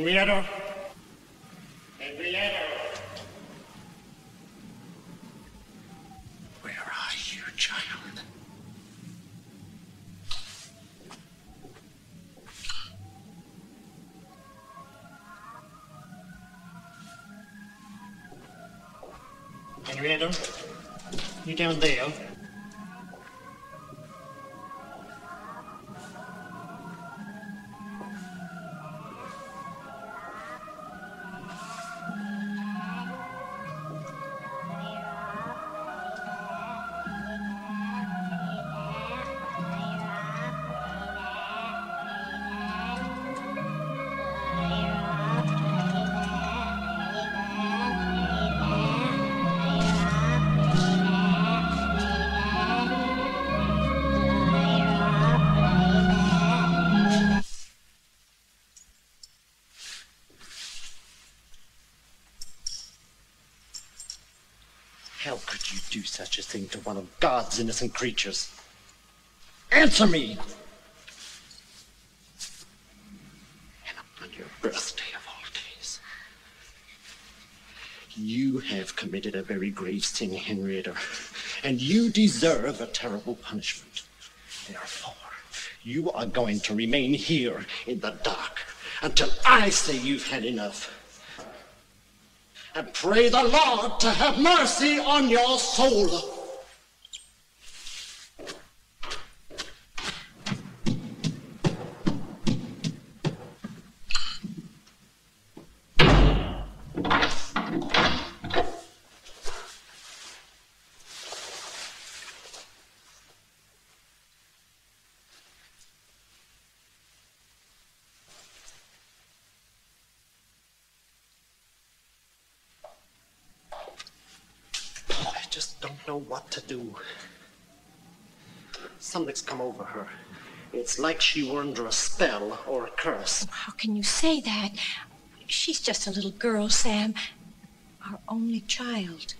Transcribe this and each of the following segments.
Henrietta. Henrietta. Where are you, child? Henrietta, you down there? How could you do such a thing to one of God's innocent creatures? Answer me! And on your birthday of all days. You have committed a very grave sin, Henrietta, and you deserve a terrible punishment. Therefore, you are going to remain here in the dark until I say you've had enough. And pray the Lord to have mercy on your soul. Know what to do. Something's come over her. It's like she were under a spell or a curse. Oh, how can you say that? She's just a little girl, Sam. Our only child.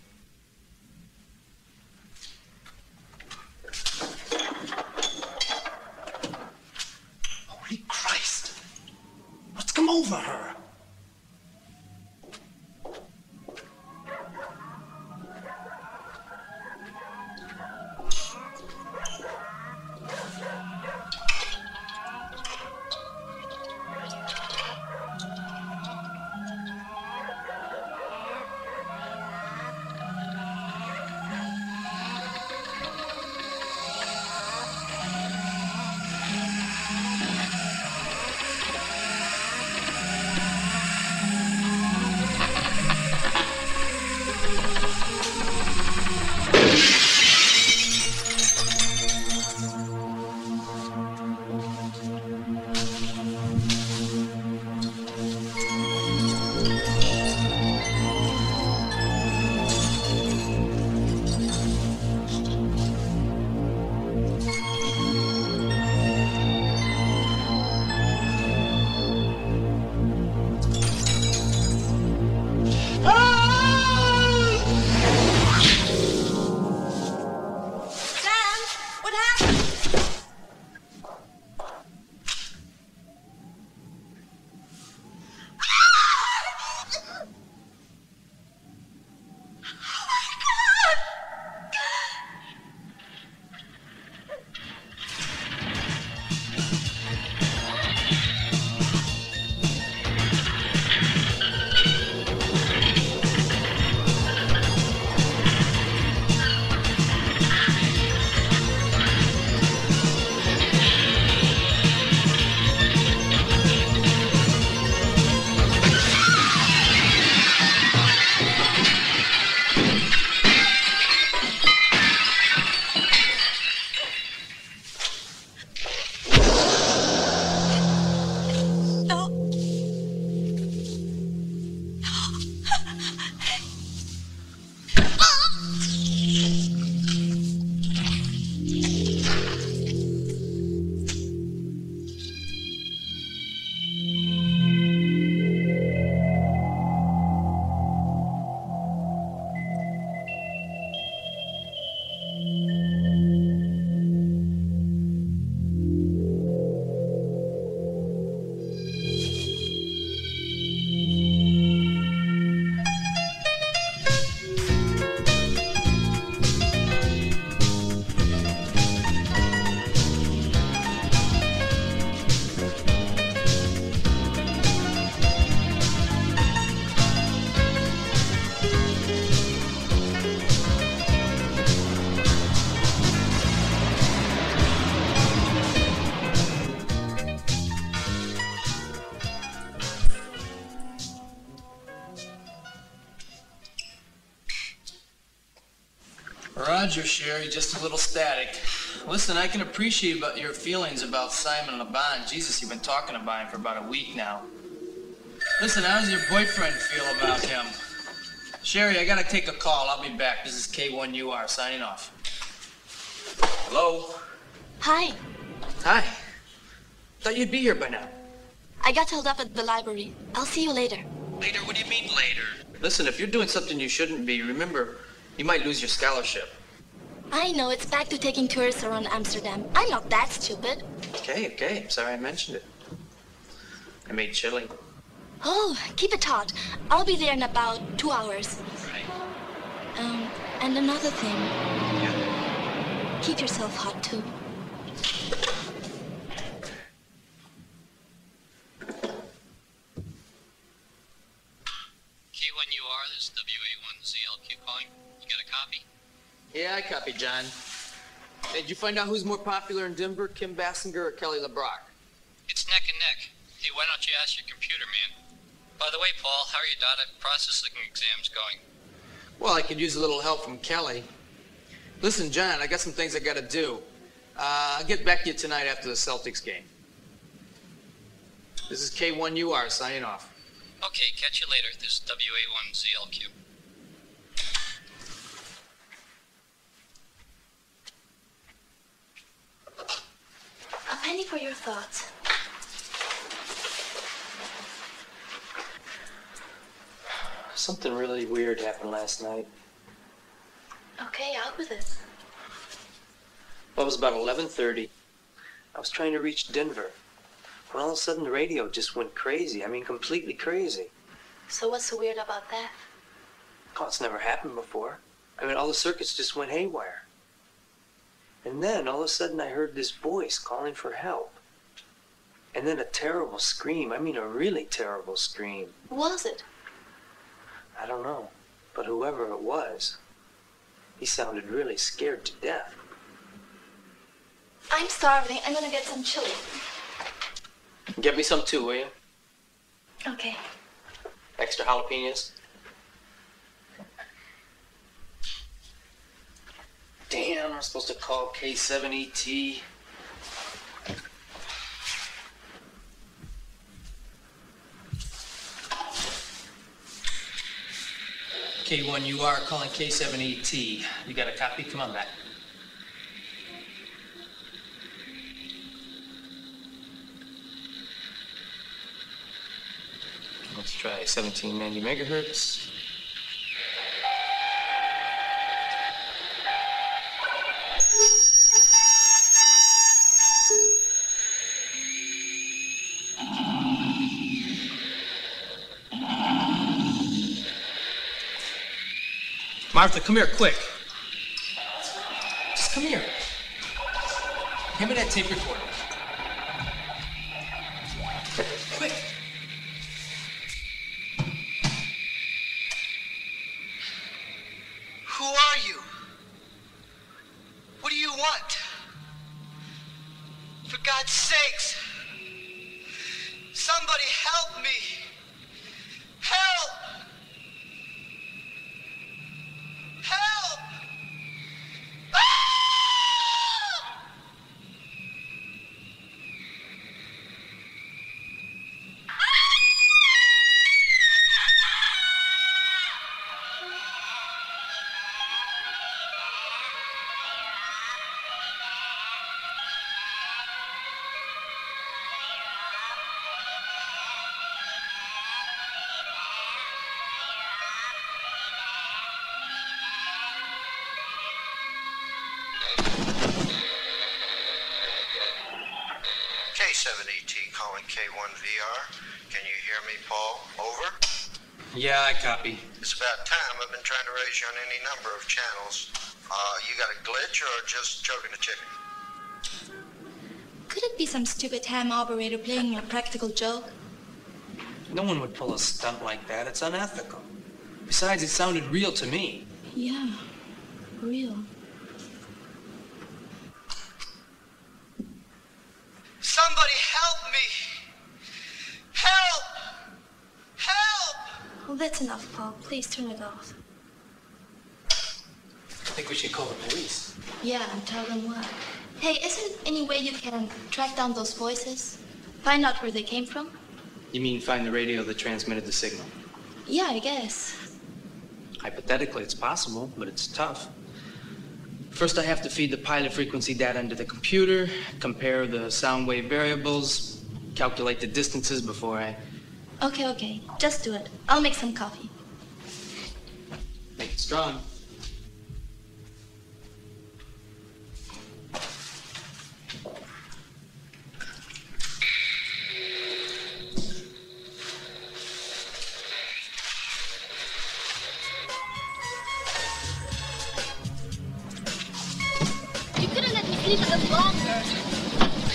Holy Christ! What's come over her? Roger, Sherry, just a little static. Listen, I can appreciate your feelings about Simon LeBon. Jesus, you've been talking about him for about a week now. Listen, how does your boyfriend feel about him? Sherry, I gotta take a call. I'll be back. This is K1UR signing off. Hello? Hi. Hi. Thought you'd be here by now. I got held up at the library. I'll see you later. Later? What do you mean later? Listen, if you're doing something you shouldn't be, remember, you might lose your scholarship. I know, it's back to taking tourists around Amsterdam. I'm not that stupid. Okay. Sorry I mentioned it. I made chili. Oh, keep it hot. I'll be there in about 2 hours. Right. And another thing. Yeah. Keep yourself hot, too. K1UR, this is W81ZLQ calling. You got a copy? Yeah, I copy, John. Hey, did you find out who's more popular in Denver, Kim Basinger or Kelly LeBrock? It's neck and neck. Hey, why don't you ask your computer, man? By the way, Paul, how are your data processing exams going? Well, I could use a little help from Kelly. Listen, John, I got some things I gotta do. I'll get back to you tonight after the Celtics game. This is K1UR signing off. Okay, catch you later. This is W81ZLQ. A penny for your thoughts. Something really weird happened last night. Okay, out with it. Well, it was about 11:30. I was trying to reach Denver. When all of a sudden the radio just went crazy. I mean, completely crazy. So what's so weird about that? Oh, it's never happened before. I mean, all the circuits just went haywire. And then all of a sudden I heard this voice calling for help. And then a terrible scream. I mean, a really terrible scream. Who was it? I don't know. But whoever it was, he sounded really scared to death. I'm starving. I'm gonna get some chili. Get me some too, will you? Okay. Extra jalapenos? Damn, I'm supposed to call K7ET. K1UR calling K7ET. You got a copy? Come on back. Let's try 1790 megahertz. Martha, come here, quick. Just come here. Hand me that tape recorder. Quick. Who are you? What do you want? For God's sakes, somebody help me. Help! Help! Ah! K7ET calling K1VR. Can you hear me, Paul? Over. Yeah, I copy. It's about time. I've been trying to raise you on any number of channels. You got a glitch or just choking a chicken? Could it be some stupid ham operator playing a practical joke? No one would pull a stunt like that. It's unethical. Besides, it sounded real to me. Yeah, real. Somebody help me! Help! Help! Well, that's enough, Paul. Please turn it off. think we should call the police. Yeah, and tell them what. Hey, isn't any way you can track down those voices? Find out where they came from? You mean find the radio that transmitted the signal? Yeah, I guess. Hypothetically, it's possible, but it's tough. First, I have to feed the pilot frequency data into the computer, compare the sound wave variables, calculate the distances before I... Okay. Just do it. I'll make some coffee. Make it strong. Leave it up longer.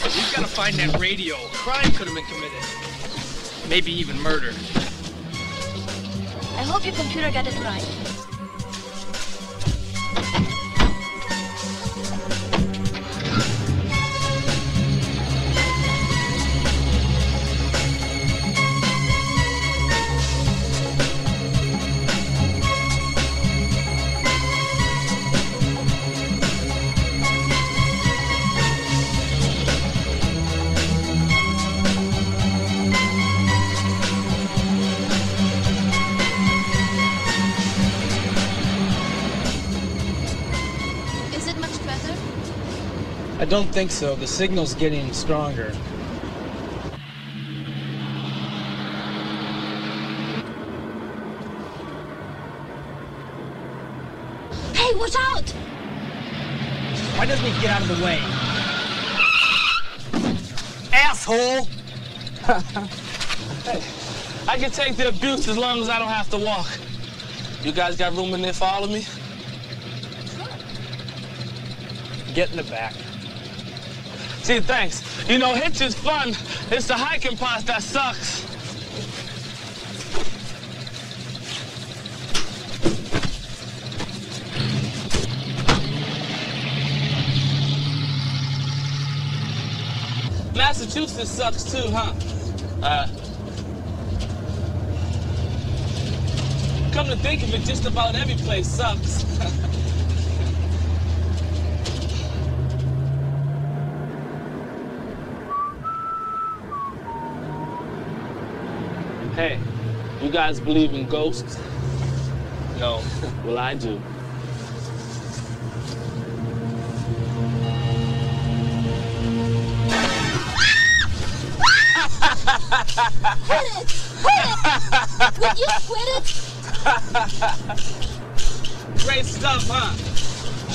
We've got to find that radio. A crime could have been committed. Maybe even murder. I hope your computer got it right. I don't think so. The signal's getting stronger. Hey, watch out! Why doesn't he get out of the way? Asshole! Hey, I can take the abuse as long as I don't have to walk. You guys got room in there for all of me? Get in the back. Gee, thanks. You know, hitching's fun. It's the hiking part that sucks. Massachusetts sucks too, huh? Come to think of it, just about every place sucks. Hey, you guys believe in ghosts? No. Well, I do. Quit it! Quit it! Would you quit it? Great stuff, huh?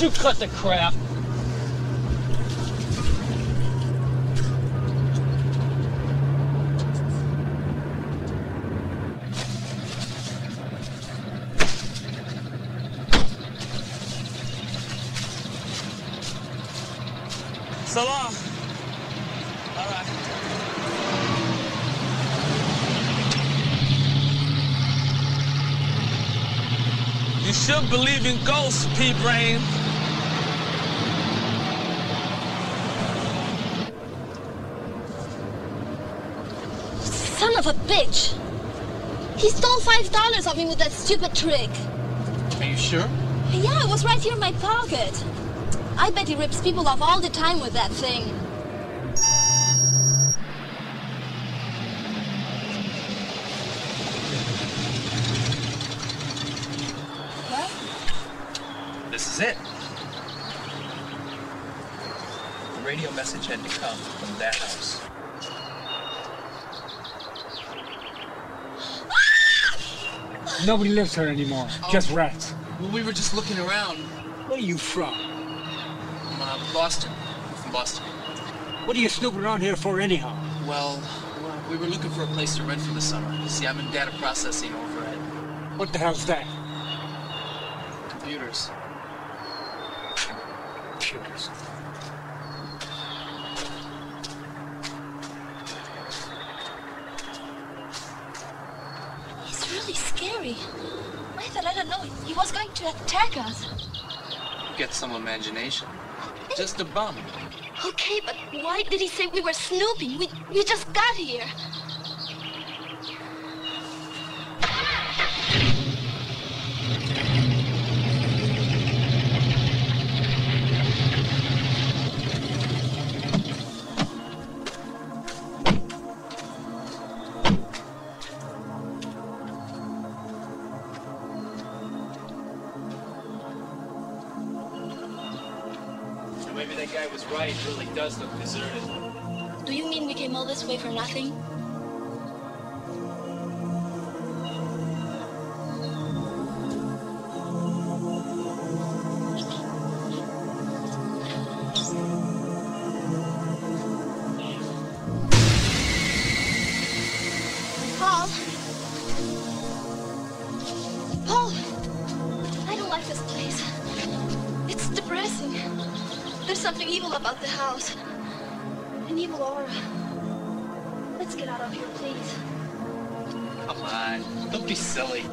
You cut the crap. So long. All right. You should believe in ghosts, pea-brain. Son of a bitch! He stole $5 off me with that stupid trick. Are you sure? Yeah, it was right here in my pocket. I bet he rips people off all the time with that thing. What? This is it. The radio message had to come from that house. Nobody lives here anymore. Just rats. Well, we were just looking around. Where are you from? Boston. From Boston. What are you snooping around here for anyhow? Well, we were looking for a place to rent for the summer. You see, I'm in data processing over at... What the hell's that? Computers. Computers. He's really scary. I thought, I don't know, he was going to attack us. Get some imagination. Just a bum. Okay, but why did he say we were snooping? We just got here. maybe that guy was right. It really does look deserted. Do you mean we came all this way for nothing? Paul, I don't like this place. It's depressing. There's something evil about the house. An evil aura. Let's get out of here, please. Come on, don't be silly.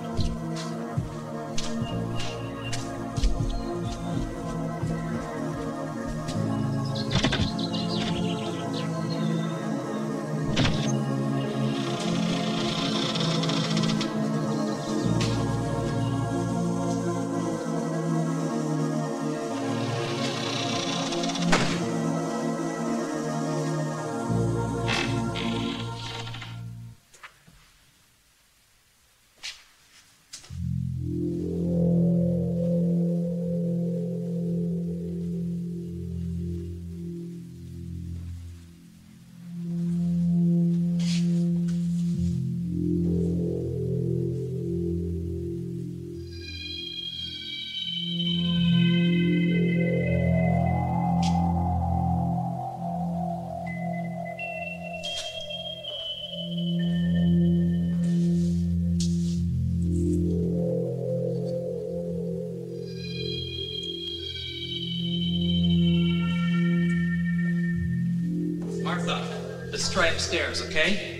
Let's try upstairs, okay?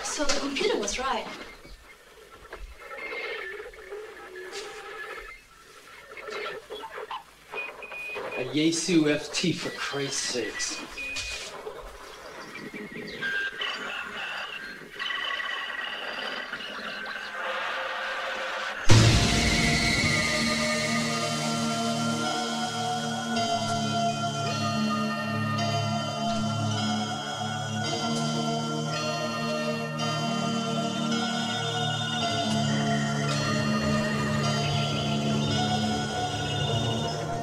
So the computer was right. A Yesu FT, for Christ's sakes.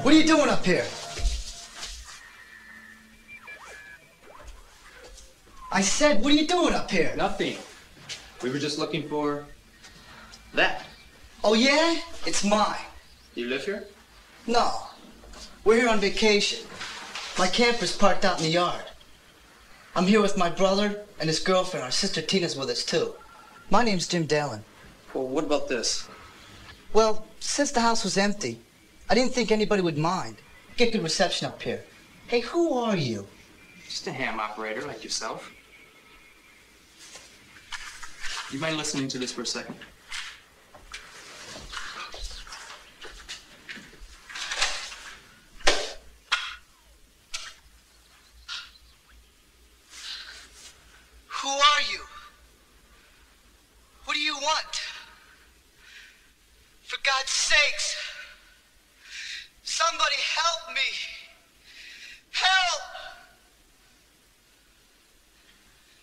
What are you doing up here? I said, what are you doing up here? Nothing. We were just looking for that. Oh, yeah? It's mine. You live here? No. We're here on vacation. My camper's parked out in the yard. I'm here with my brother and his girlfriend. Our sister Tina's with us, too. My name's Jim Dallin. Well, what about this? Well, since the house was empty, I didn't think anybody would mind. Get good reception up here. Hey, who are you? Just a ham operator like yourself. You mind listening to this for a second? Who are you? What do you want? For God's sakes, somebody help me! Help!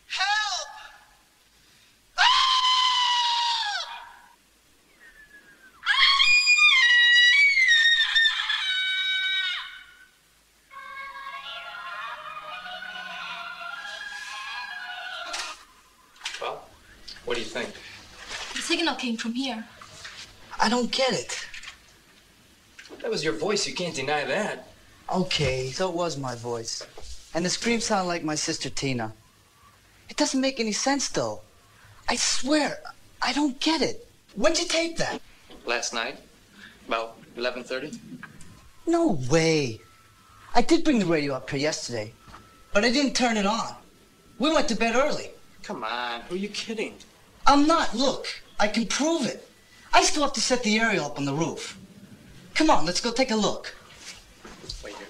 Help! Ah! Well, what do you think? The signal came from here. I don't get it. That was your voice. You can't deny that. Okay, so it was my voice. And the scream sounded like my sister Tina. It doesn't make any sense, though. I swear, I don't get it. When'd you tape that? Last night, about 11:30. No way. I did bring the radio up here yesterday, but I didn't turn it on. We went to bed early. Come on, who are you kidding? I'm not. Look, I can prove it. I still have to set the aerial up on the roof. Come on, let's go take a look. Wait here.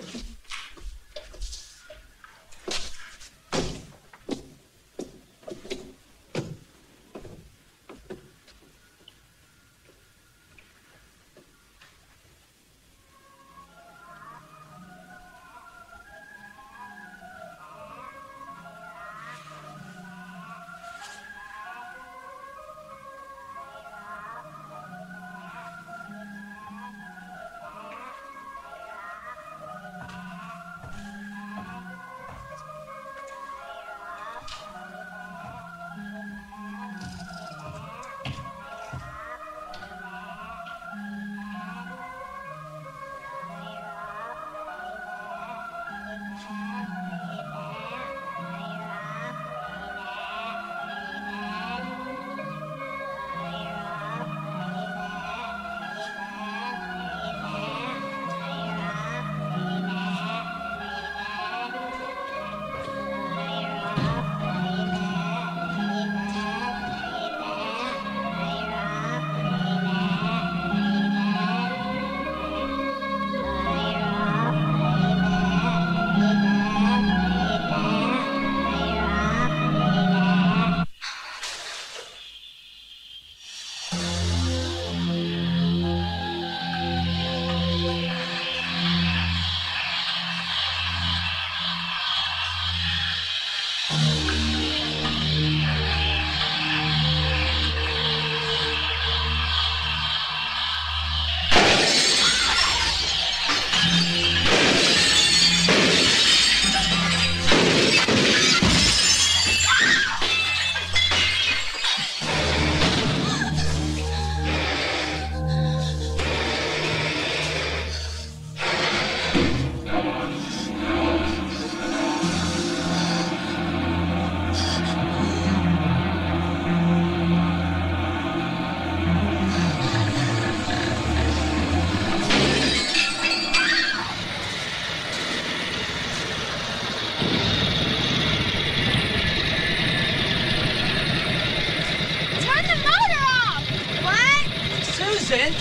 Susan,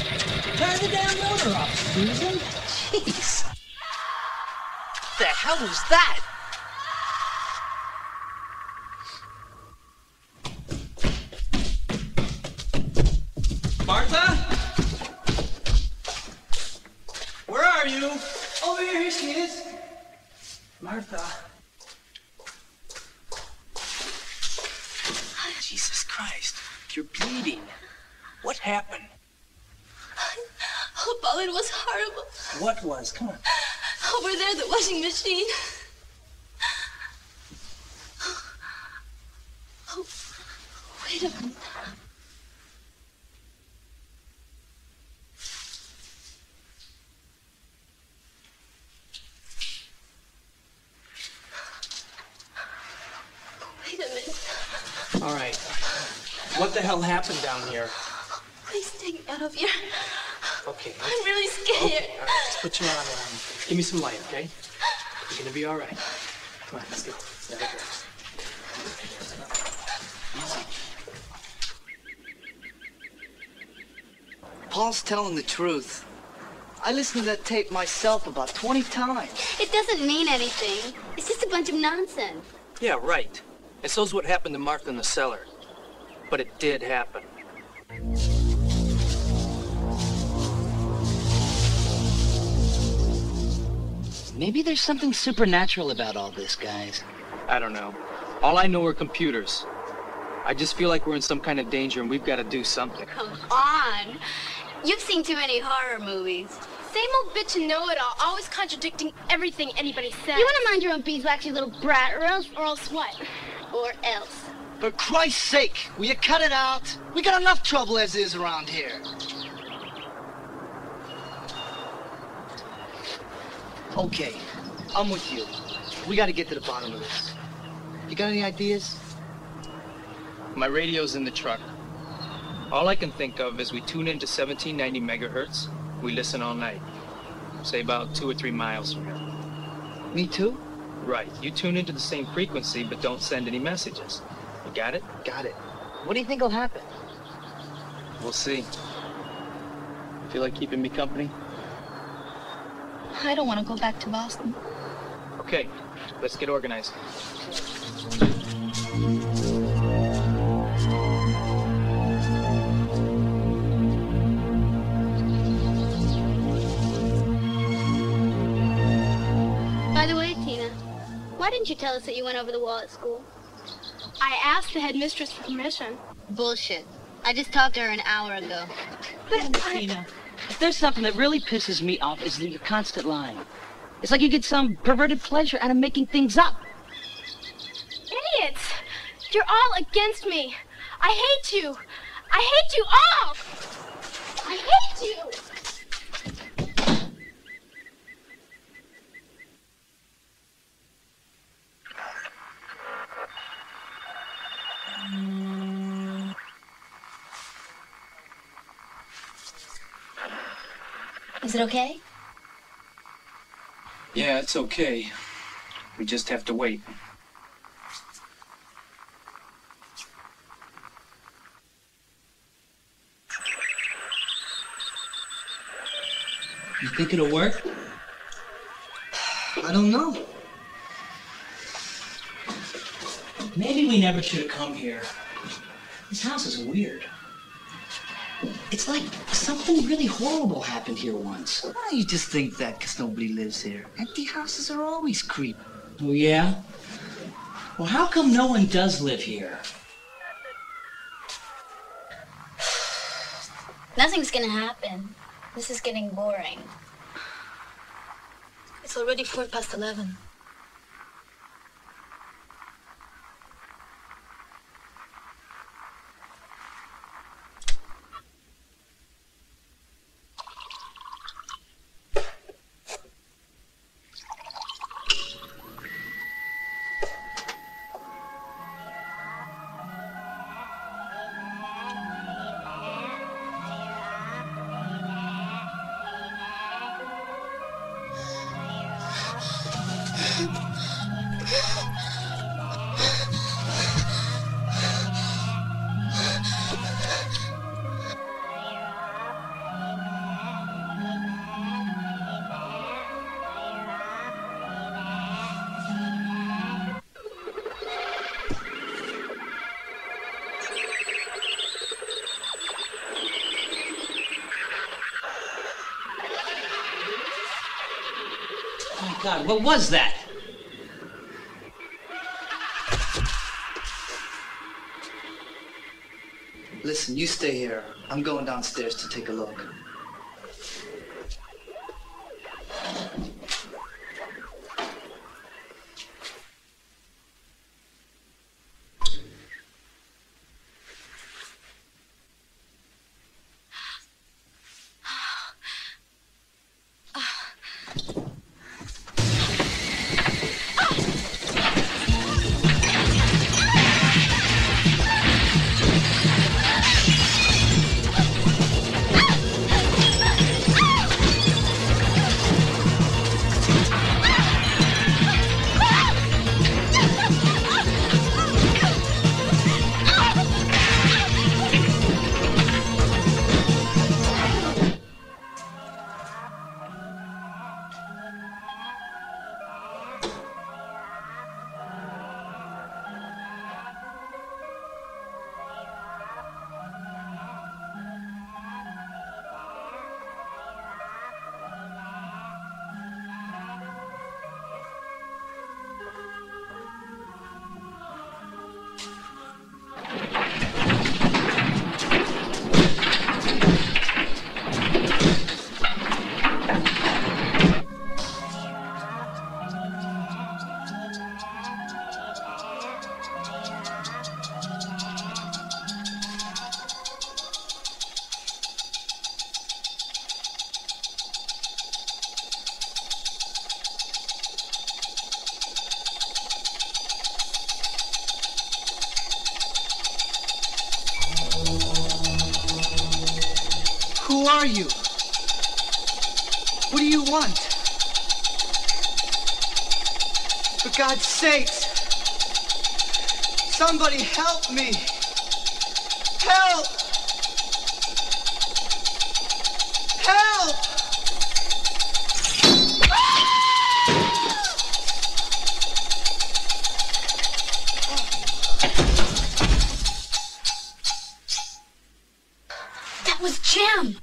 turn the damn motor off, Susan. Jeez. What the hell was that? Martha? Where are you? Over here she is. Martha. Jesus Christ, you're bleeding. What happened? Oh, Paul, it was horrible. What was? Come on. Over there, the washing machine. Oh, wait a minute. Wait a minute. All right. What the hell happened down here? Please take me out of here. Okay. I'm really scared. Okay. All right, let's put you on. Give me some light, okay? You're gonna be all right. Come on, let's go. Let's have a rest. Paul's telling the truth. I listened to that tape myself about 20 times. It doesn't mean anything. It's just a bunch of nonsense. Yeah, right. And so's what happened to Martha in the cellar. But it did happen. Maybe there's something supernatural about all this, guys. I don't know. All I know are computers. I just feel like we're in some kind of danger and we've got to do something. Come on. You've seen too many horror movies. Same old bitch and know-it-all, always contradicting everything anybody says. You want to mind your own beeswax, you little brat, or else what? Or else. For Christ's sake, will you cut it out? We got enough trouble as is around here. Okay, I'm with you. We gotta get to the bottom of this. You got any ideas? My radio's in the truck. All I can think of is we tune into 1790 megahertz. We listen all night. Say about 2 or 3 miles from here. Me too? Right. You tune into the same frequency, but don't send any messages. You got it? Got it. What do you think will happen? We'll see. Feel like keeping me company? I don't want to go back to Boston. Okay, let's get organized. By the way, Tina, why didn't you tell us that you went over the wall at school? I asked the headmistress for permission. Bullshit. I just talked to her an hour ago. But Tina, if there's something that really pisses me off, is that you're constant lying. It's like you get some perverted pleasure out of making things up. idiots! You're all against me. I hate you. I hate you all. I hate you. Is it okay? Yeah, it's okay. We just have to wait. You think it'll work? I don't know. Maybe we never should have come here. This house is weird. It's like something really horrible happened here once. Why don't you just think that because nobody lives here? Empty houses are always creepy. Oh, yeah? Well, how come no one does live here? Nothing's gonna happen. This is getting boring. It's already 11:04. God, what was that? Listen, you stay here. I'm going downstairs to take a look. Who are you? What do you want? For God's sakes, somebody help me! Help! Help! That was Jim!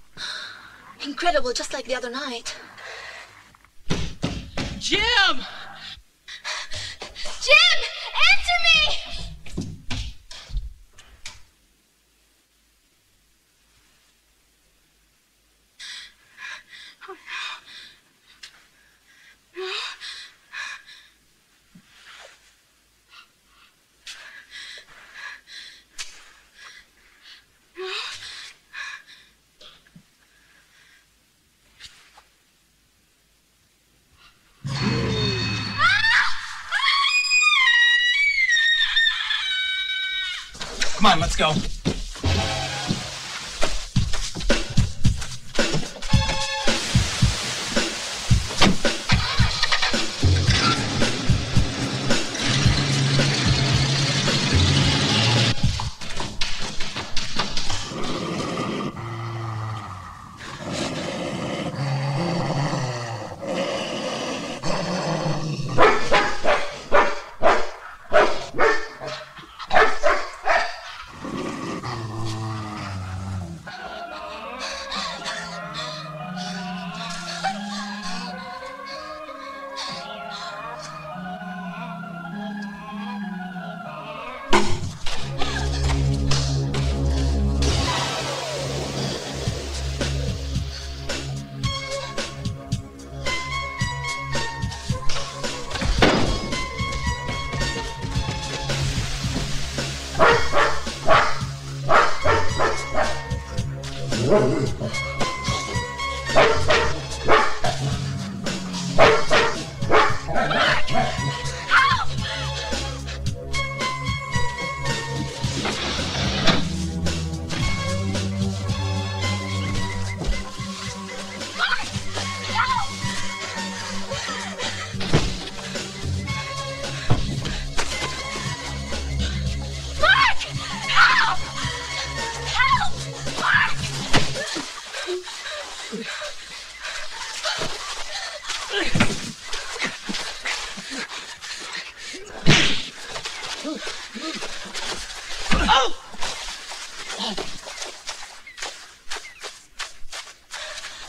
Incredible, just like the other night. Jim! Jim! Answer me! Come on, let's go.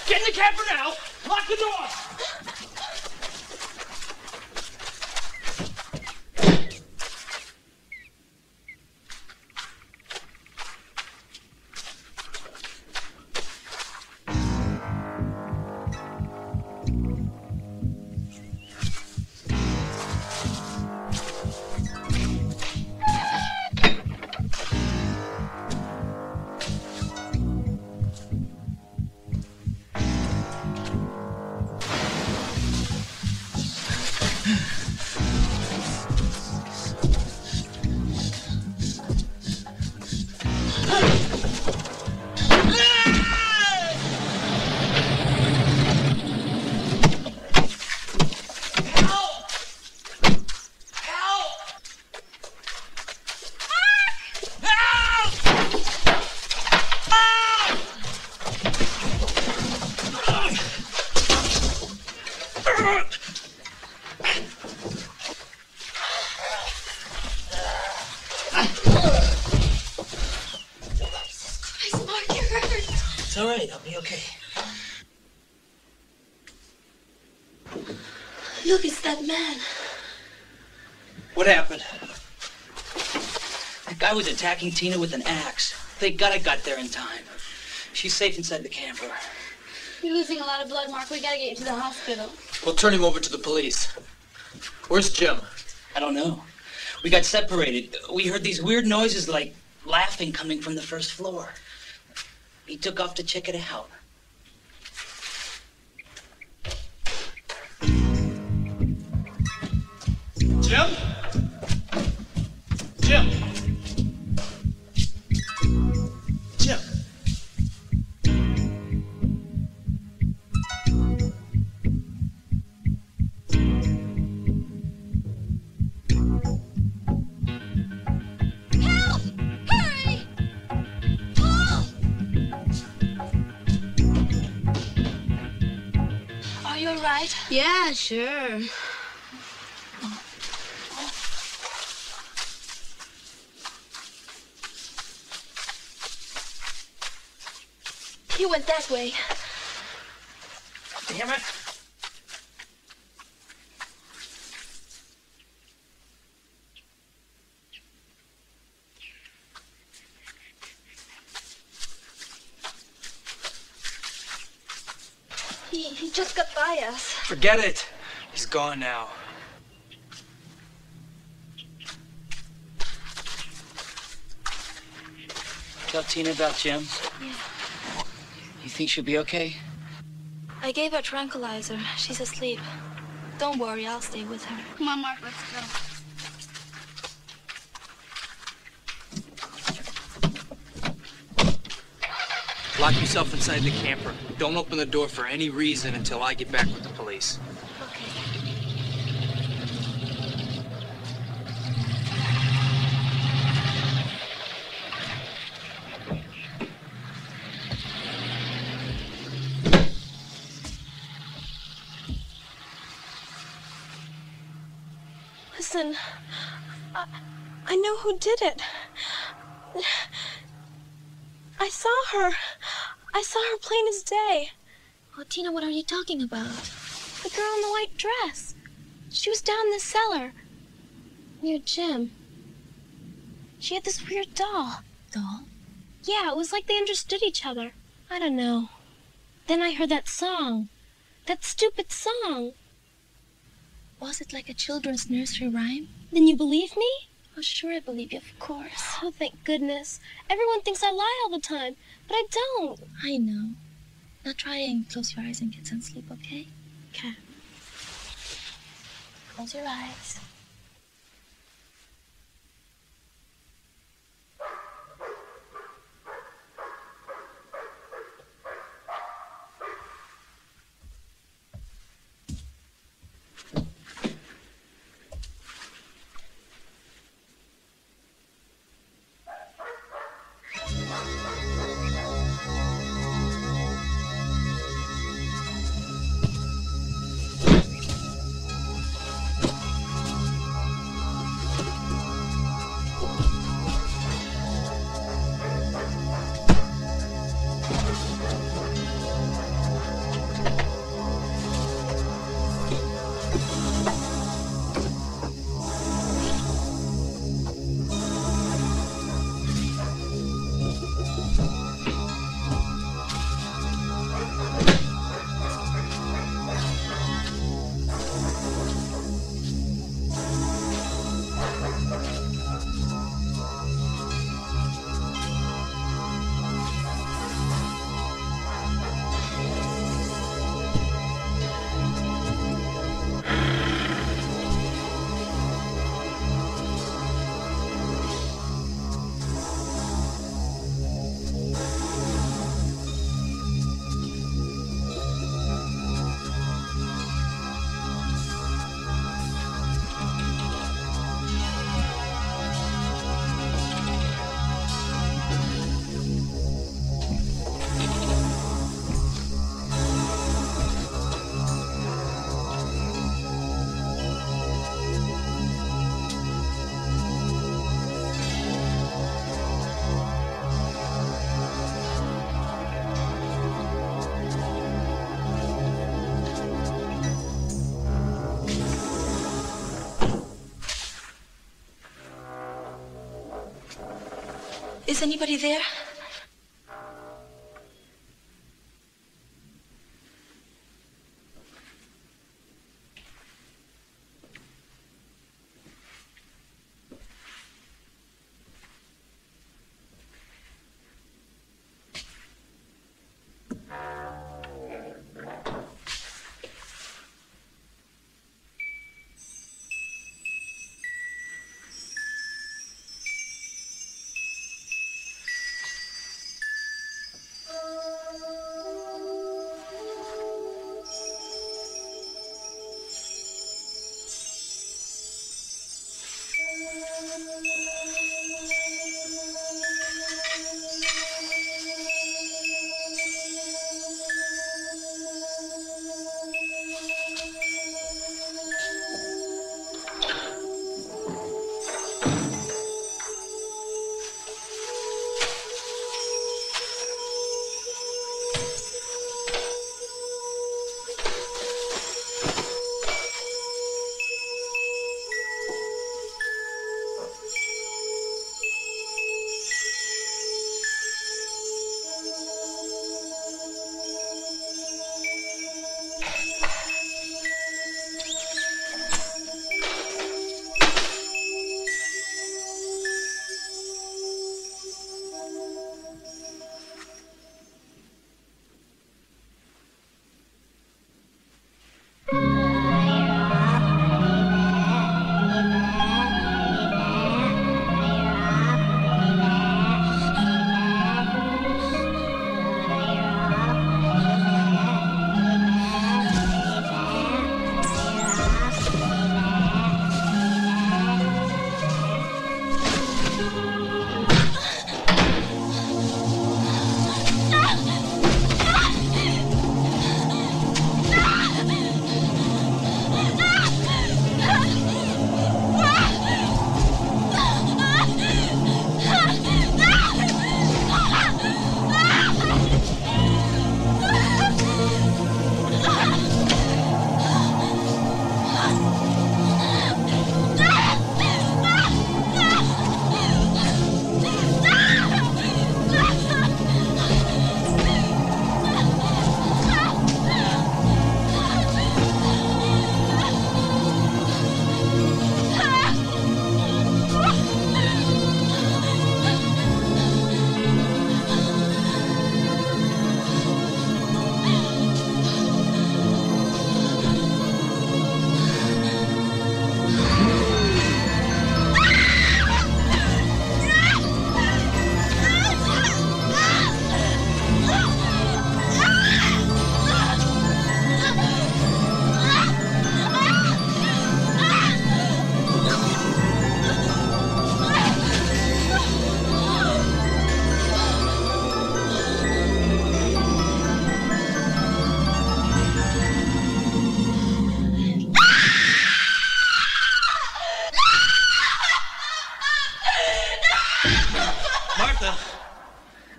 Get in the camper now! Lock the door! It's all right, I'll be okay. Look, it's that man. What happened? That guy was attacking Tina with an axe. Thank God I got there in time. She's safe inside the camper. You're losing a lot of blood, Mark. We gotta get you to the hospital. We'll turn him over to the police. Where's Jim? I don't know. We got separated. We heard these weird noises like laughing coming from the first floor. He took off to check it out. Jim? Jim? Jim? right? Yeah, sure. He went that way. Damn it. He just got by us. Forget it. He's gone now. Tell Tina about Jim? Yeah. You think she'll be okay? I gave her a tranquilizer. She's asleep. Don't worry, I'll stay with her. Come on, Mark, let's go. Lock yourself inside the camper. Don't open the door for any reason until I get back with the police. Okay. Listen, I know who did it. I saw her. I saw her plain as day. Oh, Tina, what are you talking about? The girl in the white dress. She was down in the cellar near Jim. She had this weird doll. Doll? Yeah, it was like they understood each other. I don't know. Then I heard that song. That stupid song. Was it like a children's nursery rhyme? Then you believe me? Oh, sure, I believe you, of course. Oh, thank goodness. Everyone thinks I lie all the time, but I don't. I know. Now try and close your eyes and get some sleep, okay? Okay. Close your eyes. Is anybody there?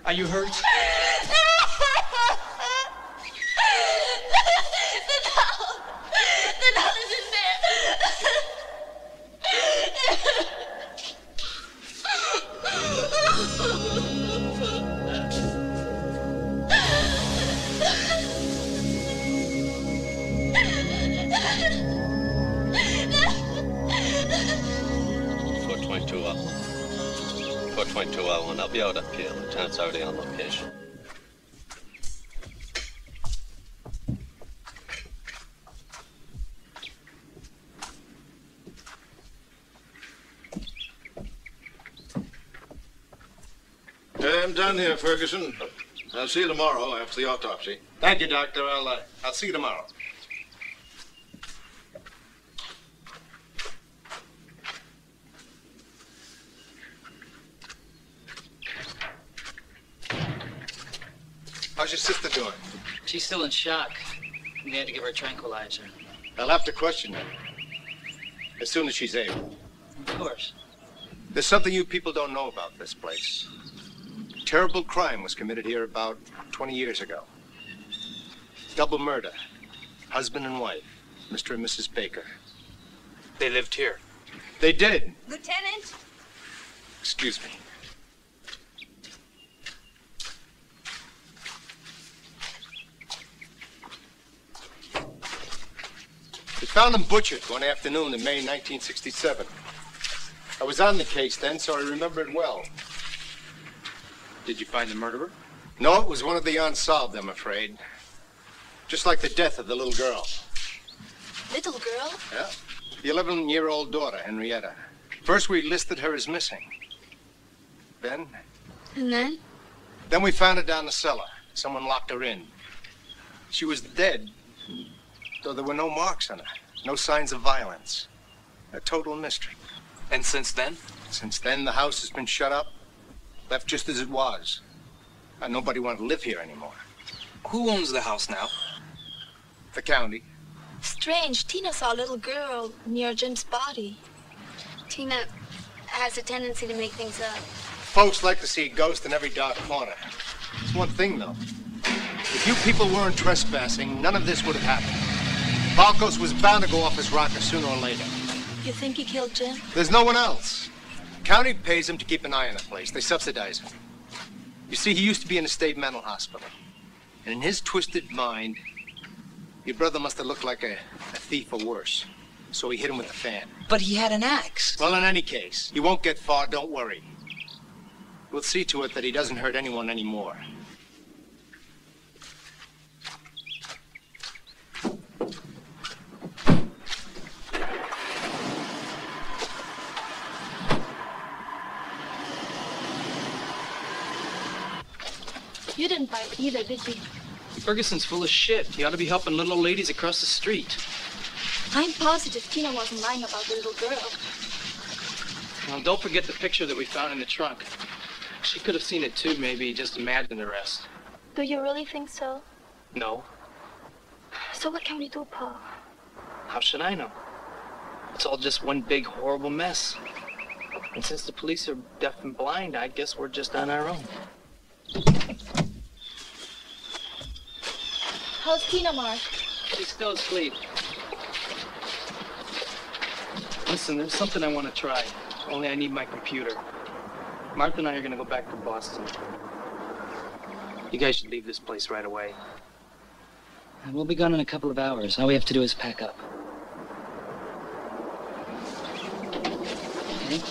Are you hurt? The doll is in there. And I'll be out up here. Lieutenant's already on location. I'm done here, Ferguson. I'll see you tomorrow after the autopsy. Thank you, Doctor. I'll see you tomorrow. How's your sister doing? She's still in shock. We had to give her a tranquilizer. I'll have to question her as soon as she's able. Of course. There's something you people don't know about this place. A terrible crime was committed here about 20 years ago. Double murder. Husband and wife, Mr. and Mrs. Baker. They lived here. They did. Lieutenant? Excuse me. We found them butchered one afternoon in May 1967. I was on the case then, so I remember it well. Did you find the murderer? No, it was one of the unsolved, I'm afraid. Just like the death of the little girl. Little girl? Yeah. The 11-year-old daughter, Henrietta. First we listed her as missing. Then? And then? Then we found her down the cellar. Someone locked her in. She was dead, though there were no marks on her. No signs of violence. A total mystery. And since then? Since then, the house has been shut up, left just as it was. And nobody wanted to live here anymore. Who owns the house now? The county. Strange. Tina saw a little girl near Jim's body. Tina has a tendency to make things up. Folks like to see a ghost in every dark corner. There's one thing, though. If you people weren't trespassing, none of this would have happened. Balkos was bound to go off his rocker sooner or later. You think he killed Jim? There's no one else. County pays him to keep an eye on the place. They subsidize him. You see, he used to be in a state mental hospital. And in his twisted mind, your brother must have looked like a thief or worse. So he hit him with a fan. But he had an axe. Well, in any case, he won't get far, don't worry. We'll see to it that he doesn't hurt anyone anymore. You didn't bite either, did you? Ferguson's full of shit. He ought to be helping little old ladies across the street. I'm positive Tina wasn't lying about the little girl. Well, don't forget the picture that we found in the trunk. She could have seen it too, maybe. Just imagine the rest. Do you really think so? No. So what can we do, Paul? How should I know? It's all just one big horrible mess. And since the police are deaf and blind, I guess we're just on our own. How's Tina, Mark? She's still asleep. Listen, there's something I want to try. Only I need my computer. Martha and I are going to go back to Boston. You guys should leave this place right away. We'll be gone in a couple of hours. All we have to do is pack up. Okay?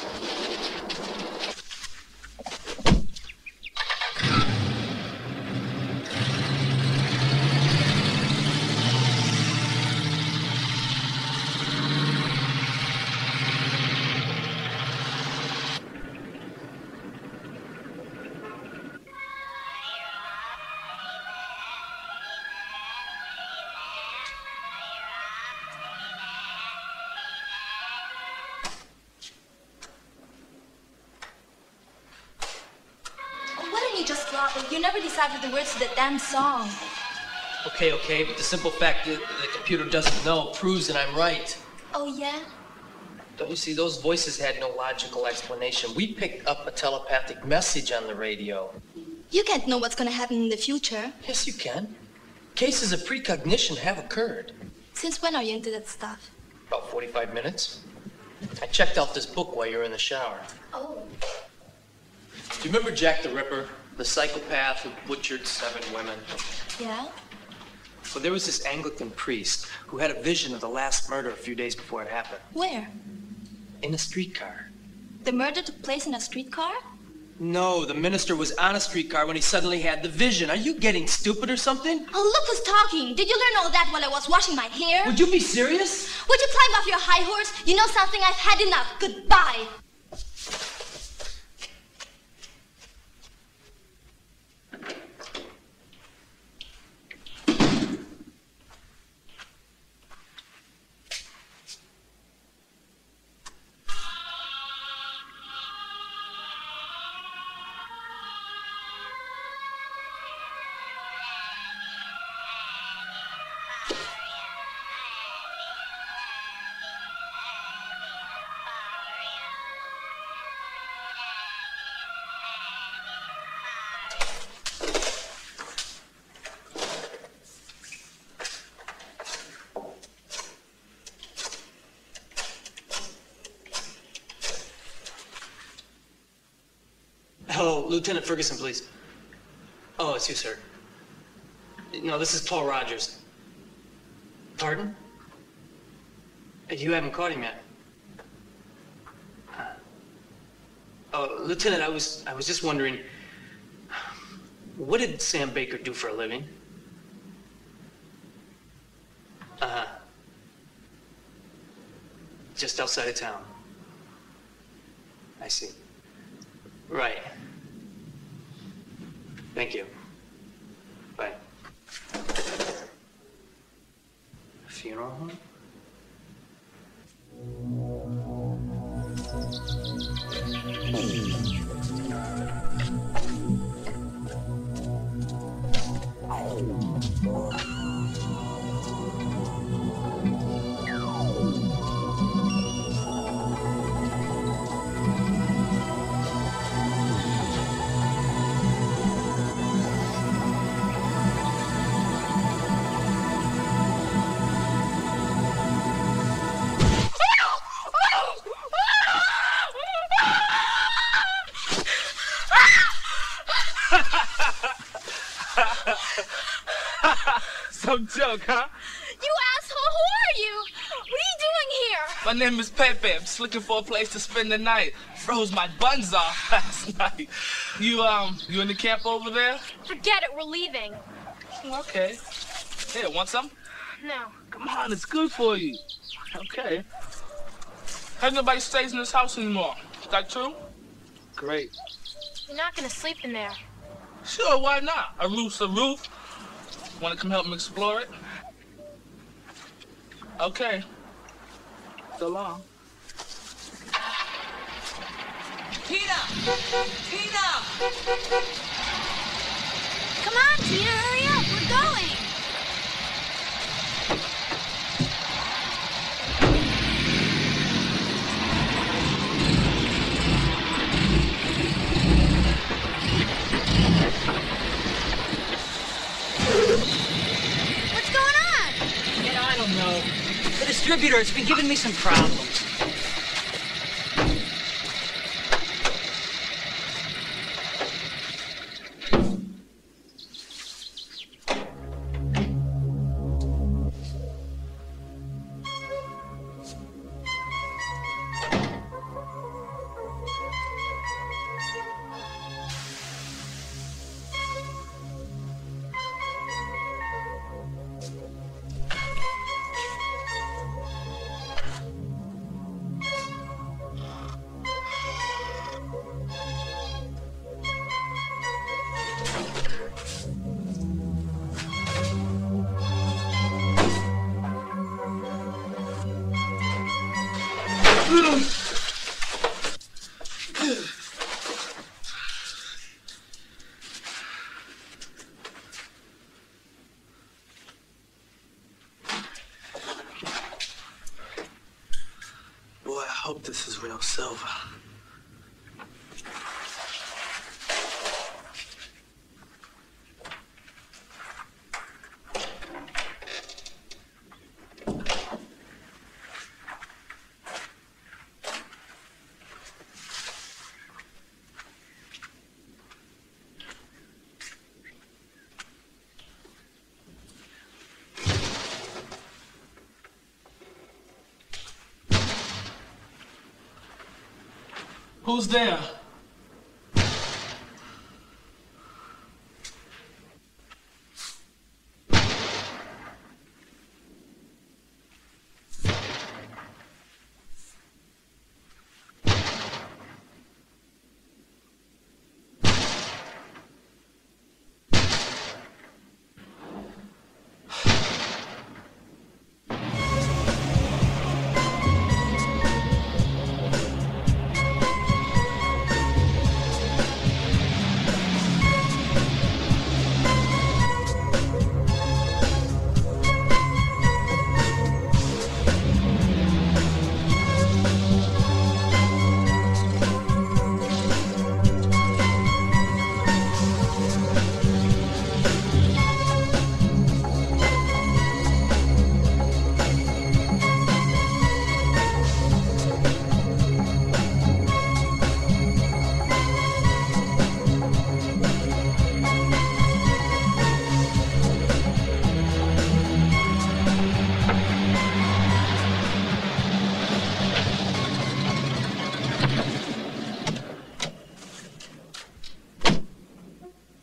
You never deciphered the words to the damn song. Okay, but the simple fact that the computer doesn't know proves that I'm right. Oh, yeah? Don't you see, those voices had no logical explanation. We picked up a telepathic message on the radio. You can't know what's gonna happen in the future. Yes, you can. Cases of precognition have occurred. Since when are you into that stuff? About 45 minutes. I checked out this book while you were in the shower. Oh. Do you remember Jack the Ripper, the psychopath who butchered 7 women? Yeah? Well, there was this Anglican priest who had a vision of the last murder a few days before it happened. Where? In a streetcar. The murder took place in a streetcar? No, the minister was on a streetcar when he suddenly had the vision. Are you getting stupid or something? Oh, look who's talking. Did you learn all that while I was washing my hair? Would you be serious? Would you climb off your high horse? You know something? I've had enough. Goodbye. Hello, Lieutenant Ferguson, please. Oh, it's you, sir. No, this is Paul Rogers. Pardon? You haven't caught him yet. Oh, Lieutenant, I was just wondering, what did Sam Baker do for a living? Just outside of town. I see. Right. Thank you. Bye. Funeral home? Some joke, huh? You asshole, who are you? What are you doing here? My name is Pepe. I'm just looking for a place to spend the night. Froze my buns off last night. You in the camp over there? Forget it, we're leaving. Okay. Here, want some? No. Come on, it's good for you. Okay. Has nobody stays in this house anymore? Is that true? Great. You're not gonna sleep in there. Sure, why not? A roof's a roof. Want to come help me explore it? Okay. So long. Tina! Tina! Come on, Tina, hurry up, we're going! What's going on? Yeah, I don't know. The distributor has been giving me some problems. Boy, I hope this is real silver. Who's there?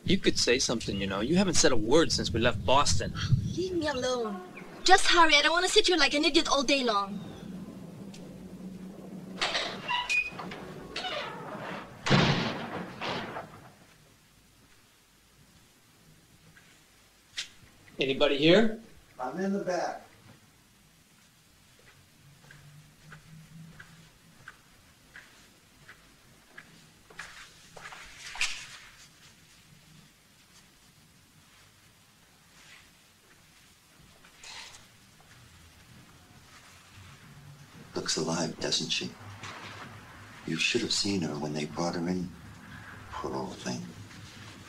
You could say something, you know. You haven't said a word since we left Boston. Leave me alone. Just hurry. I don't want to sit here like an idiot all day long. Anybody here? I'm in the back. Looks alive, doesn't she? You should have seen her when they brought her in. Poor old thing.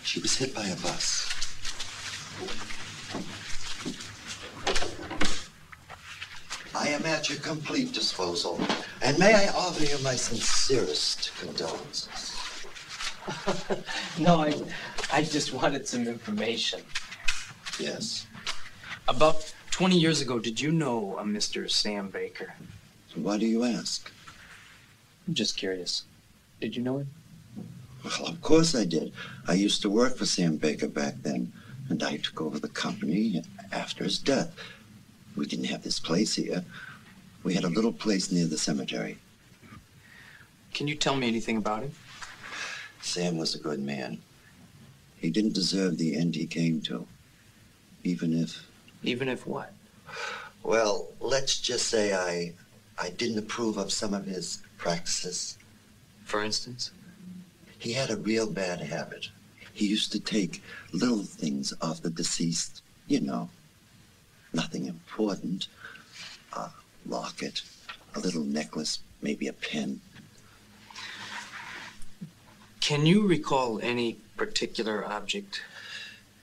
She was hit by a bus. I am at your complete disposal, and may I offer you my sincerest condolences. No, I just wanted some information. Yes. About 20 years ago, did you know a Mr. Sam Baker? Why do you ask? I'm just curious. Did you know him? Well, of course I did. I used to work for Sam Baker back then, and I took over the company after his death. We didn't have this place here. We had a little place near the cemetery. Can you tell me anything about him? Sam was a good man. He didn't deserve the end he came to. Even if... Even if what? Well, let's just say I didn't approve of some of his practices. For instance? He had a real bad habit. He used to take little things off the deceased, you know. Nothing important. A locket, a little necklace, maybe a pen. Can you recall any particular object?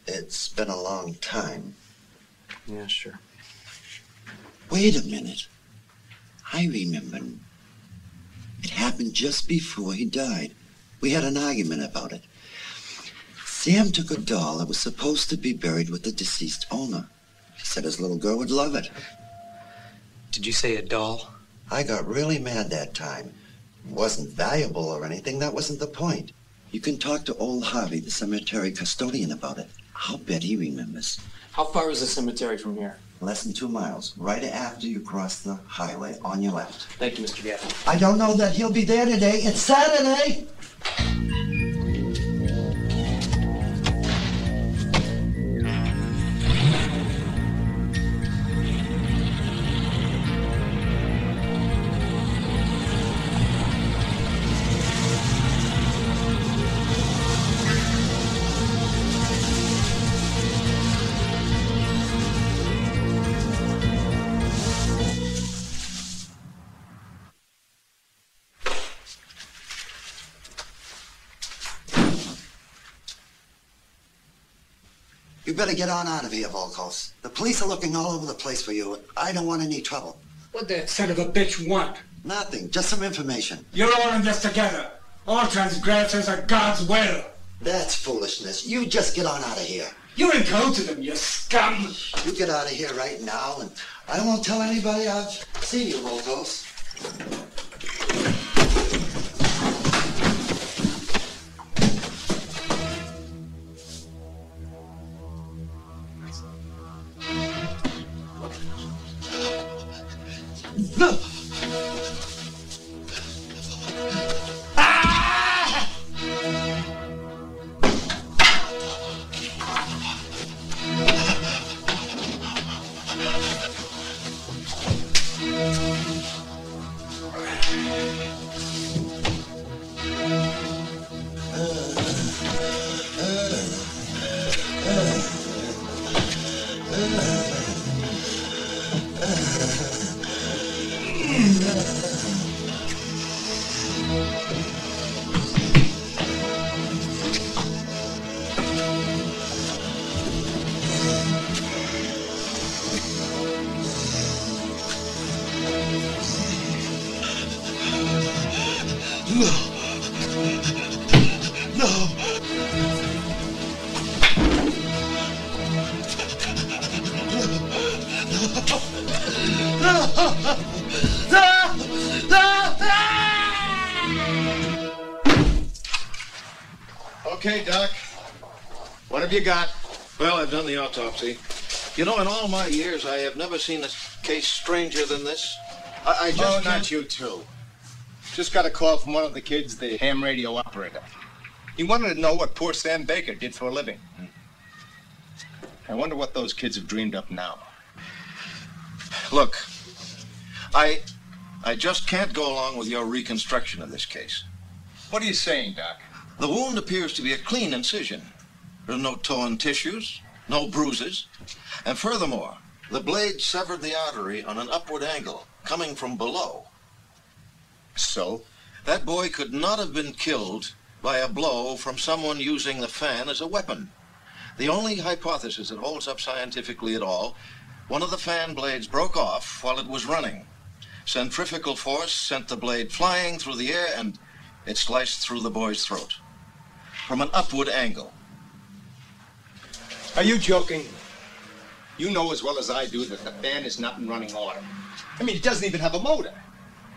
It's been a long time. Yeah, sure. Wait a minute. I remember. It happened just before he died. We had an argument about it. Sam took a doll that was supposed to be buried with the deceased owner. He said his little girl would love it. Did you say a doll? I got really mad that time. It wasn't valuable or anything. That wasn't the point. You can talk to old Harvey, the cemetery custodian, about it. I'll bet he remembers. How far is the cemetery from here? Less than 2 miles, right after you cross the highway on your left. Thank you, Mr. Gaffney. I don't know that he'll be there today. It's Saturday. You better get on out of here, Volkos. The police are looking all over the place for you. I don't want any trouble. What that son of a bitch want? Nothing, just some information. You're all in this together. All transgressions are God's will. That's foolishness. You just get on out of here. You're in cahoots with them, you scum. You get out of here right now, and I won't tell anybody I've seen you, Volkos. Okay, Doc. What have you got? Well, I've done the autopsy. You know, in all my years, I have never seen a case stranger than this. I just not you two. Just got a call from one of the kids, the ham radio operator. He wanted to know what poor Sam Baker did for a living. I wonder what those kids have dreamed up now. Look, I just can't go along with your reconstruction of this case. What are you saying, Doc? The wound appears to be a clean incision. There are no torn tissues, no bruises. And furthermore, the blade severed the artery on an upward angle, coming from below. So? That boy could not have been killed by a blow from someone using the fan as a weapon. The only hypothesis that holds up scientifically at all, one of the fan blades broke off while it was running. Centrifugal force sent the blade flying through the air and it sliced through the boy's throat from an upward angle. Are you joking? You know as well as I do that the fan is not in running order. I mean, it doesn't even have a motor.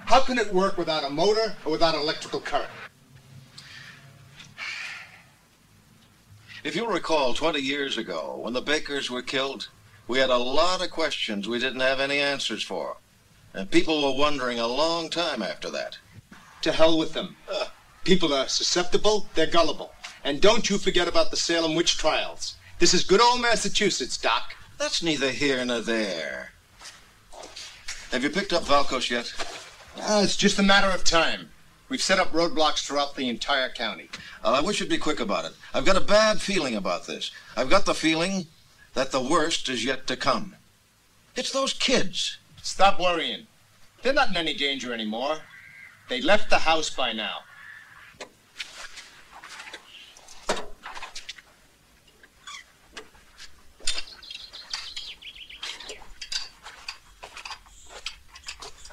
How can it work without a motor or without electrical current? If you recall, 20 years ago, when the Bakers were killed, we had a lot of questions we didn't have any answers for. And people were wondering a long time after that. To hell with them. People are susceptible, they're gullible. And don't you forget about the Salem witch trials. This is good old Massachusetts, Doc. That's neither here nor there. Have you picked up Valkos yet? It's just a matter of time. We've set up roadblocks throughout the entire county. I wish you'd be quick about it. I've got a bad feeling about this. I've got the feeling that the worst is yet to come. It's those kids. Stop worrying. They're not in any danger anymore. They left the house by now.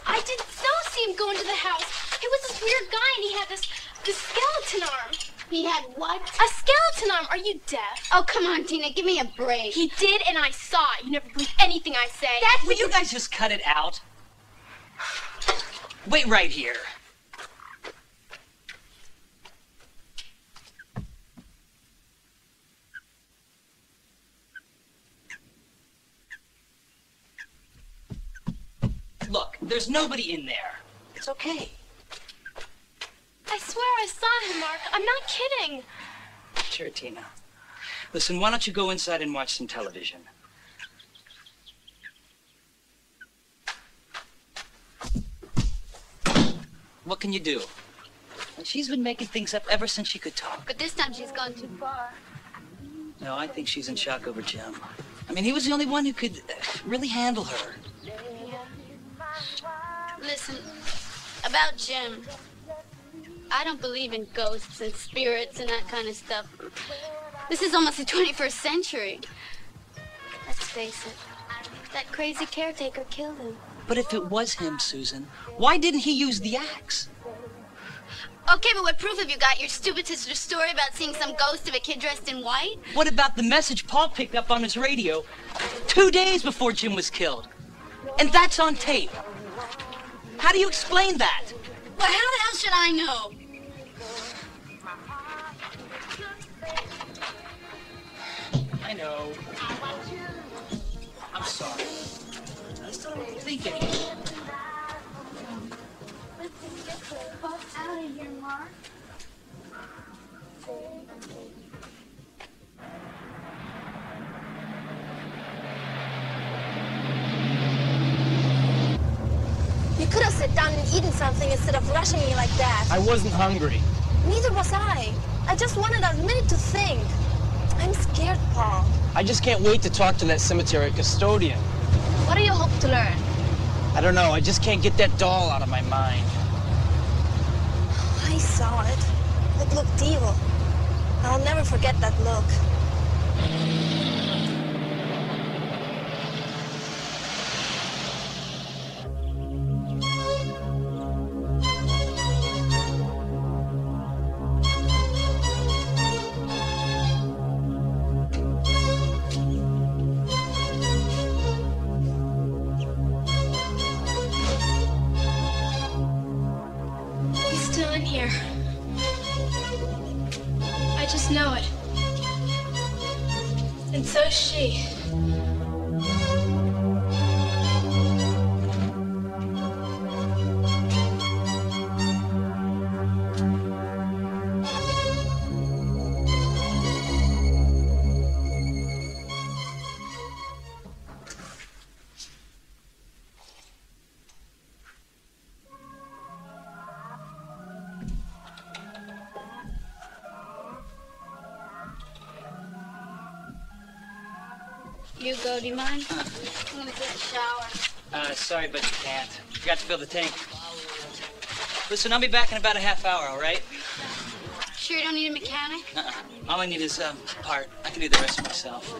I did so see him go into the house. He was this weird guy and he had this skeleton arm. He had what? A skeleton arm. Are you deaf? Oh, come on, Tina, give me a break. He did, and I saw it. You never believe anything I say. Will you guys just cut it out? Wait right here. Look, there's nobody in there. It's okay. I swear I saw him, Mark. I'm not kidding. Sure, Tina. Listen, why don't you go inside and watch some television? What can you do? And she's been making things up ever since she could talk. But this time she's gone too far. No, I think she's in shock over Jim. I mean, he was the only one who could really handle her. Yeah. Listen, about Jim, I don't believe in ghosts and spirits and that kind of stuff. This is almost the 21st century. Let's face it, that crazy caretaker killed him. But if it was him, Susan, why didn't he use the axe? Okay, but what proof have you got? Your stupid sister's story about seeing some ghost of a kid dressed in white? What about the message Paul picked up on his radio 2 days before Jim was killed? And that's on tape. How do you explain that? Well, how the hell should I know? I know. I'm sorry. I just don't think anymore. Out of here, Mark. You could have sat down and eaten something instead of rushing me like that. I wasn't hungry. Neither was I. I just wanted a minute to think. I'm scared, Paul. I just can't wait to talk to that cemetery custodian. What do you hope to learn? I don't know. I just can't get that doll out of my mind. I saw it. It looked evil. I'll never forget that look. He's still in here. I just know And so's she. Hugo, do you mind? I'm gonna get a shower. Sorry, but you can't. Forgot to fill the tank. Listen, I'll be back in about a half hour, all right? Sure you don't need a mechanic? All I need is a part. I can do the rest myself.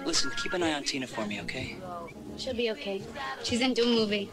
Listen, keep an eye on Tina for me, okay? She'll be okay. She's into a movie.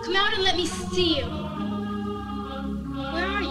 Come out and let me see you. Where are you?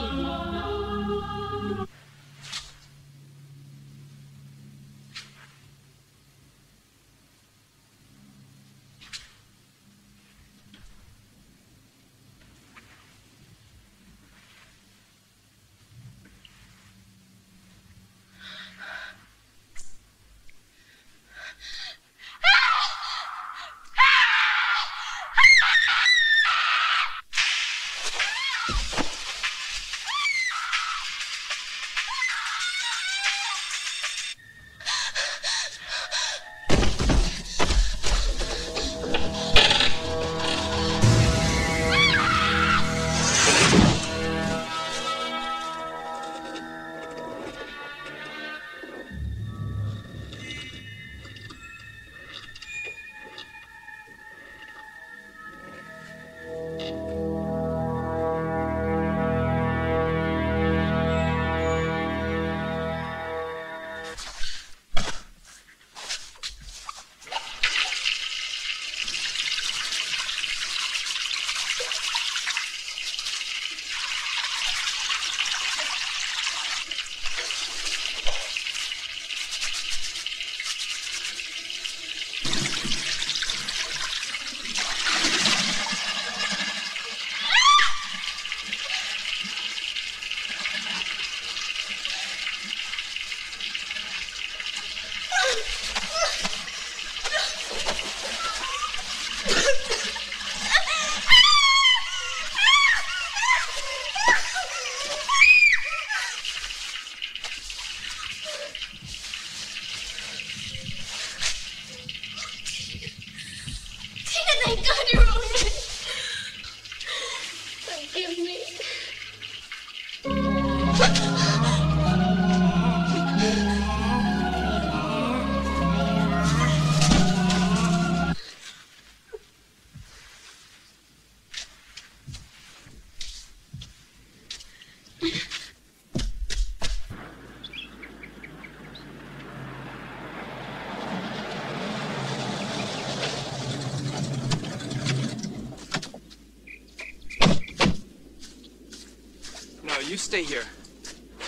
You stay here.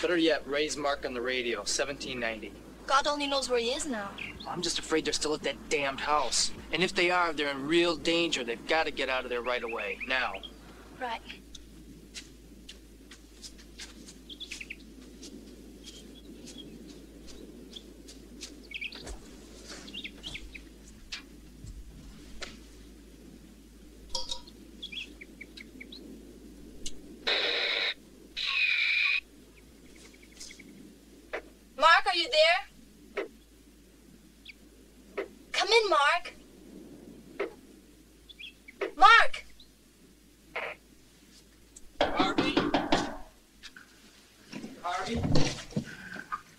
Better yet, Ray's mark on the radio, 1790. God only knows where he is now. I'm just afraid they're still at that damned house. And if they are, they're in real danger. They've got to get out of there right away, now. Right. Mark, are you there? Come in, Mark. Mark! Harvey? Harvey?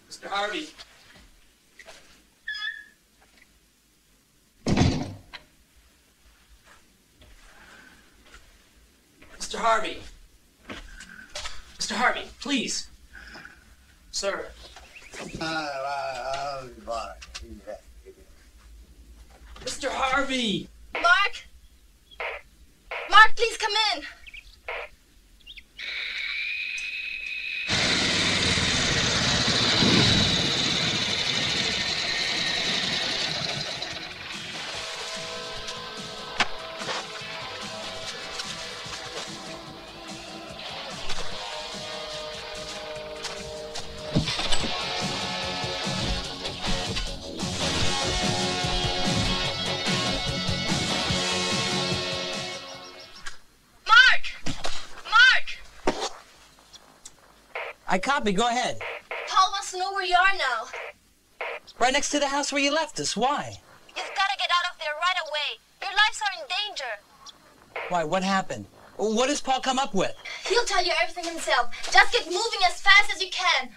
Mr. Harvey? Mr. Harvey? Mr. Harvey, please. Sir. Mr. Harvey! Mark! Mark, please come in. I copy. Go ahead. Paul wants to know where you are now. Right next to the house where you left us. Why? You've got to get out of there right away. Your lives are in danger. Why? What happened? What does Paul come up with? He'll tell you everything himself. Just get moving as fast as you can.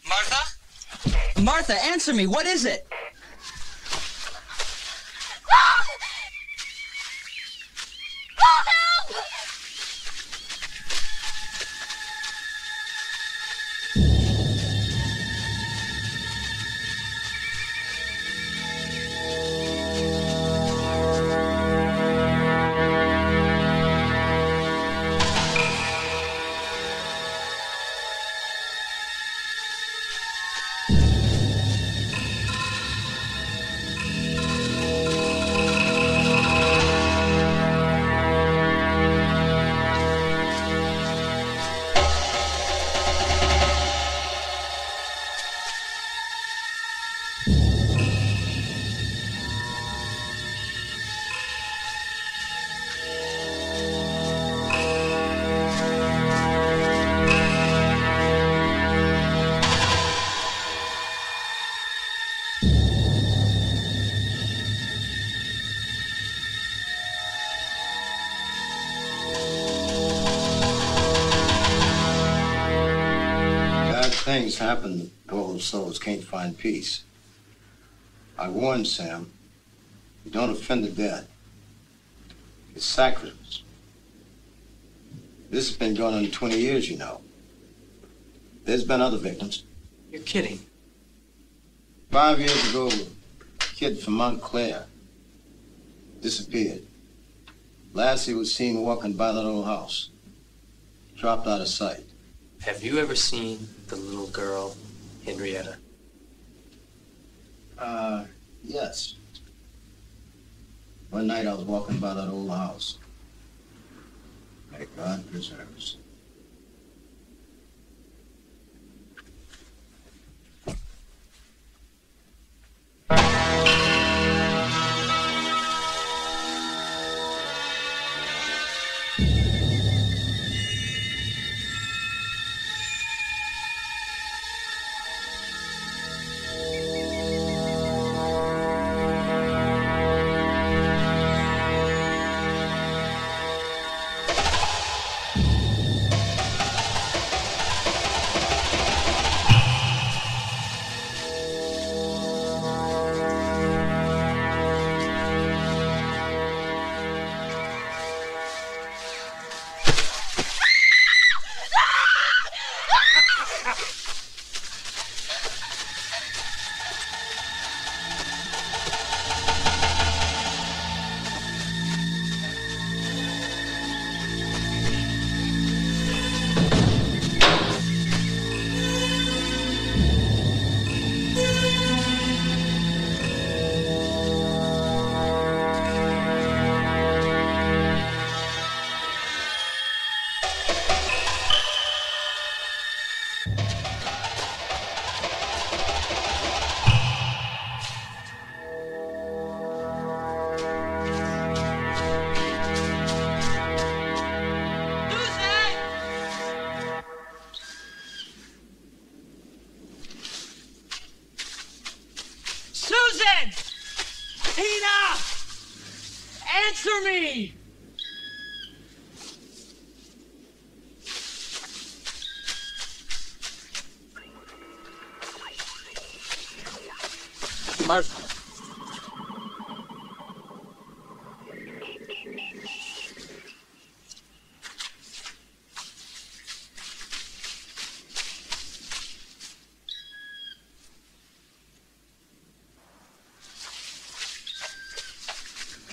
Martha? Martha, answer me. What is it? Ah! Oh, help! Things happen, those souls can't find peace. I warned Sam, you don't offend the dead. It's sacrifice. This has been going on 20 years, you know. There's been other victims. You're kidding. 5 years ago, a kid from Montclair disappeared. Last he was seen walking by that old house. Dropped out of sight. Have you ever seen the little girl, Henrietta? Yes. One night I was walking by that old house. May God preserve us. Susan! Tina! Answer me! Martha.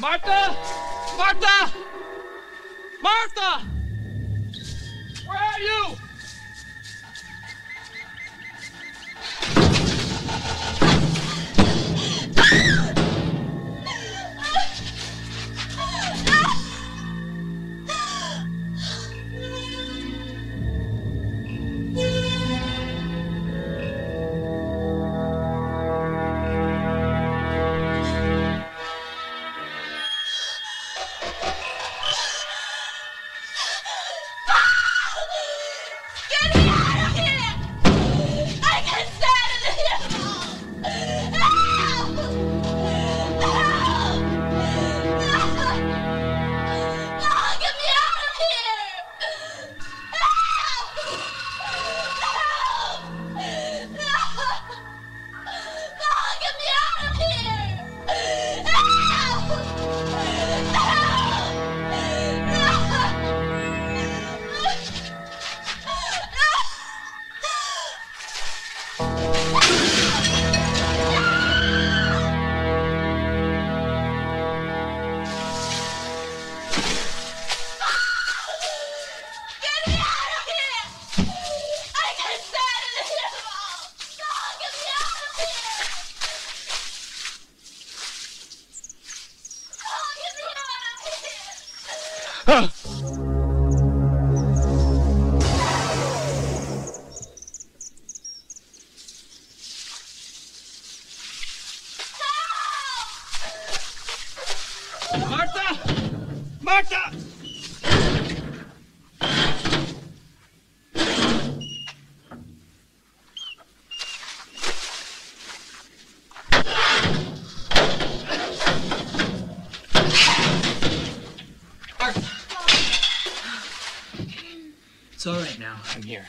Martha! Martha! Martha! Where are you? It's all right now. I'm here.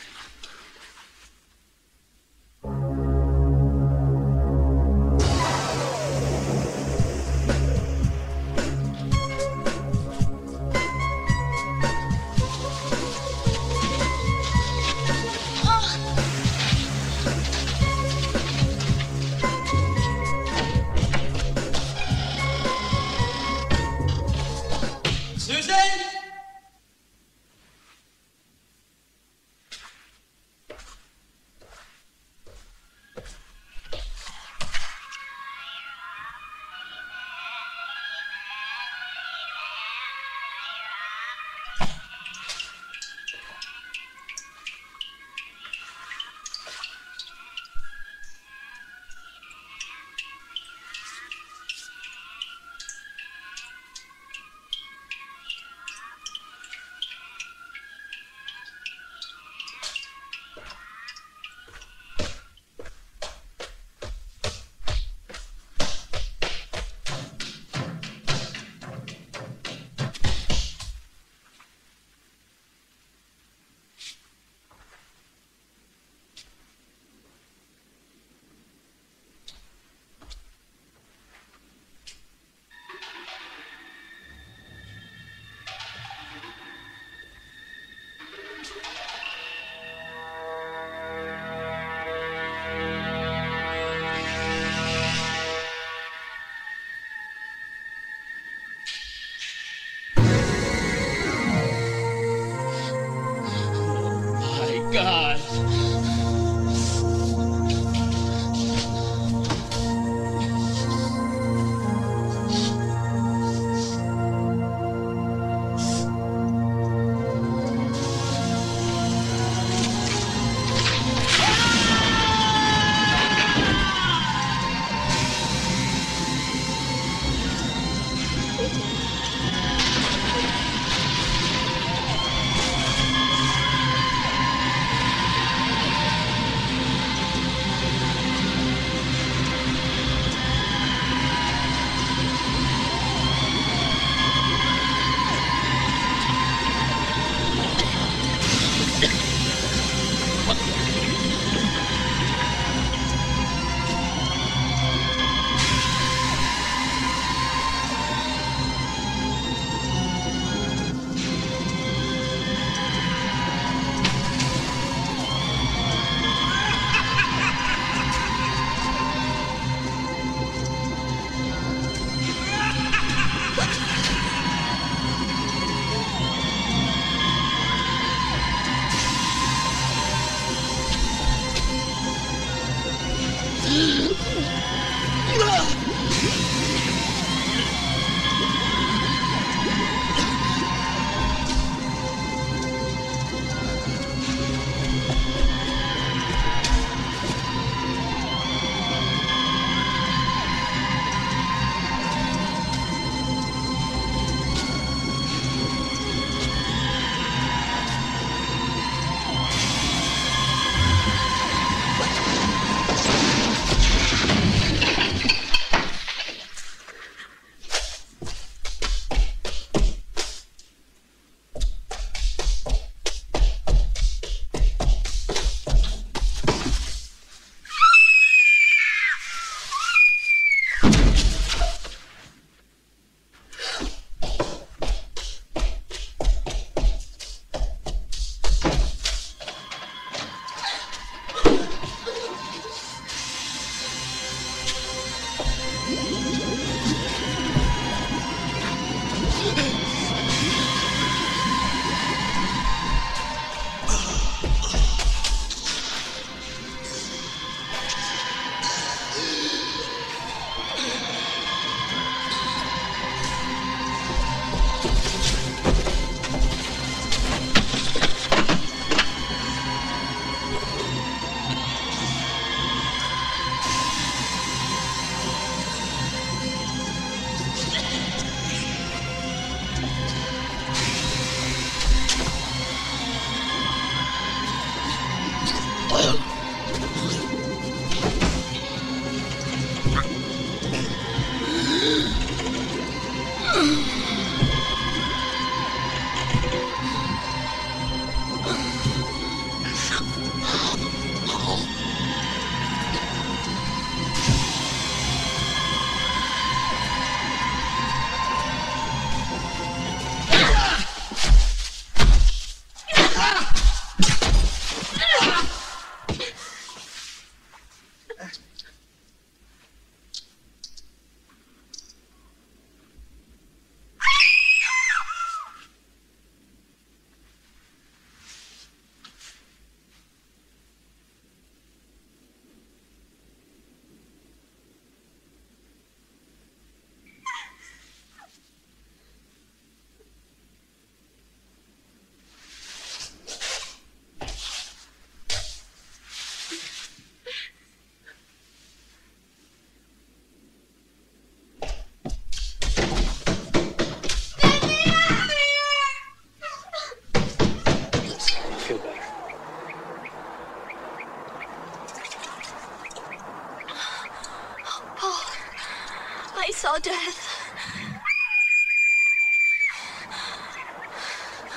saw death.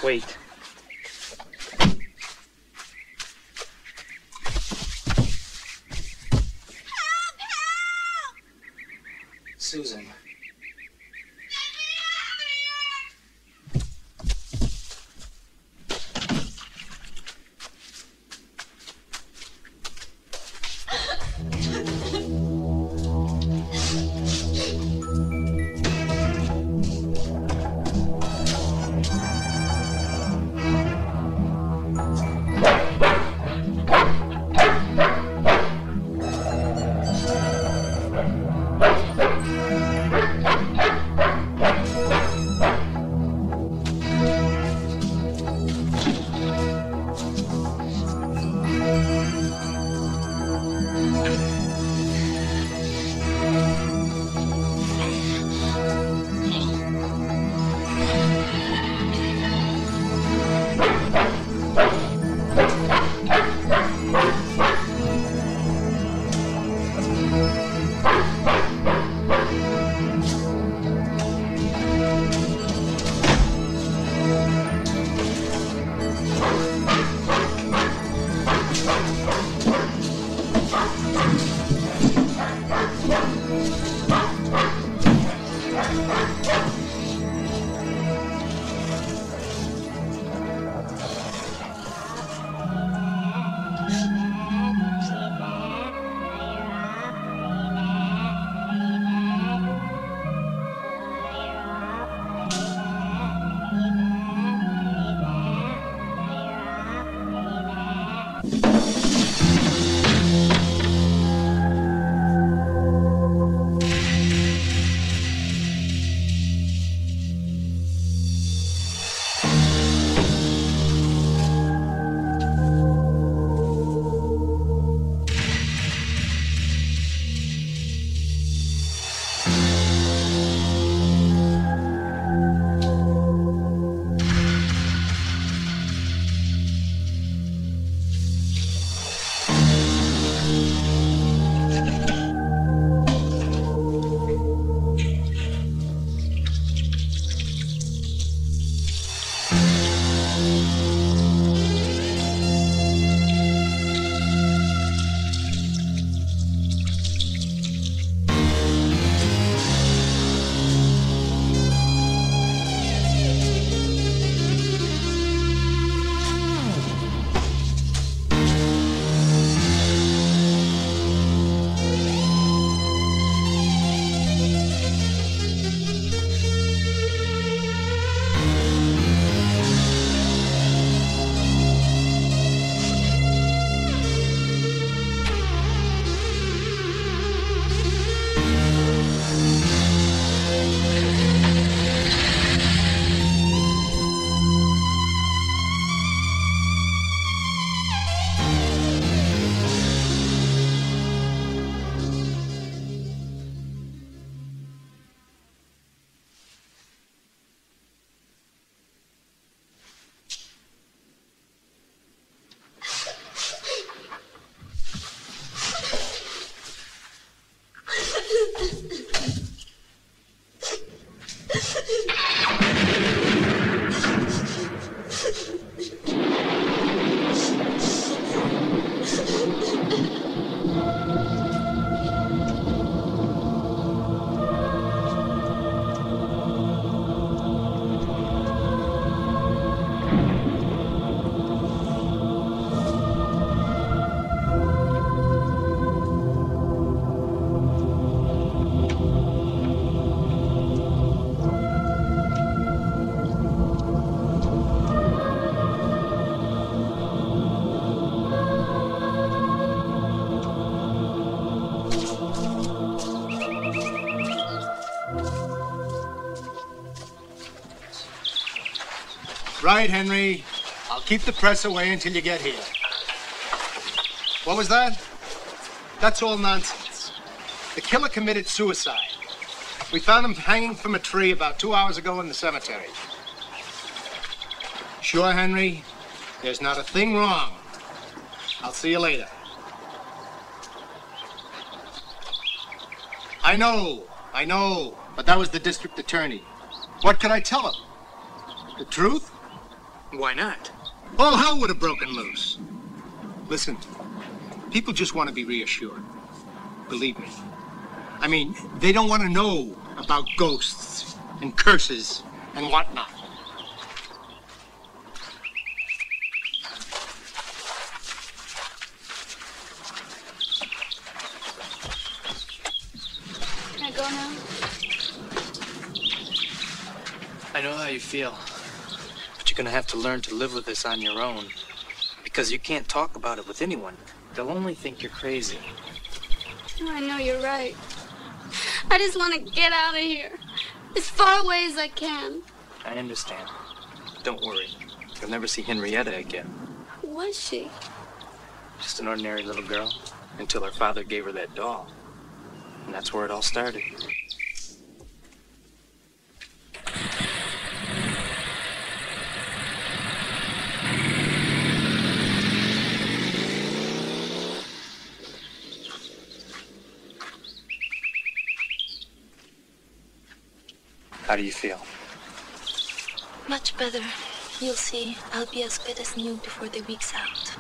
Wait. Susan. Right, Henry. I'll keep the press away until you get here. What was that? That's all nonsense. The killer committed suicide. We found him hanging from a tree about 2 hours ago in the cemetery. Sure, Henry? There's not a thing wrong. I'll see you later. I know. I know, but that was the district attorney. What could I tell him? The truth? Why not? All hell would have broken loose. Listen, people just want to be reassured. Believe me. I mean, they don't want to know about ghosts and curses and whatnot. Can I go now? I know how you feel, but you're gonna have to learn to live with this on your own, because you can't talk about it with anyone. They'll only think you're crazy. I know you're right. I just want to get out of here, as far away as I can. I understand. Don't worry. You'll never see Henrietta again. Who was she? Just an ordinary little girl, until her father gave her that doll. And that's where it all started. How do you feel? Much better. You'll see, I'll be as good as new before the week's out.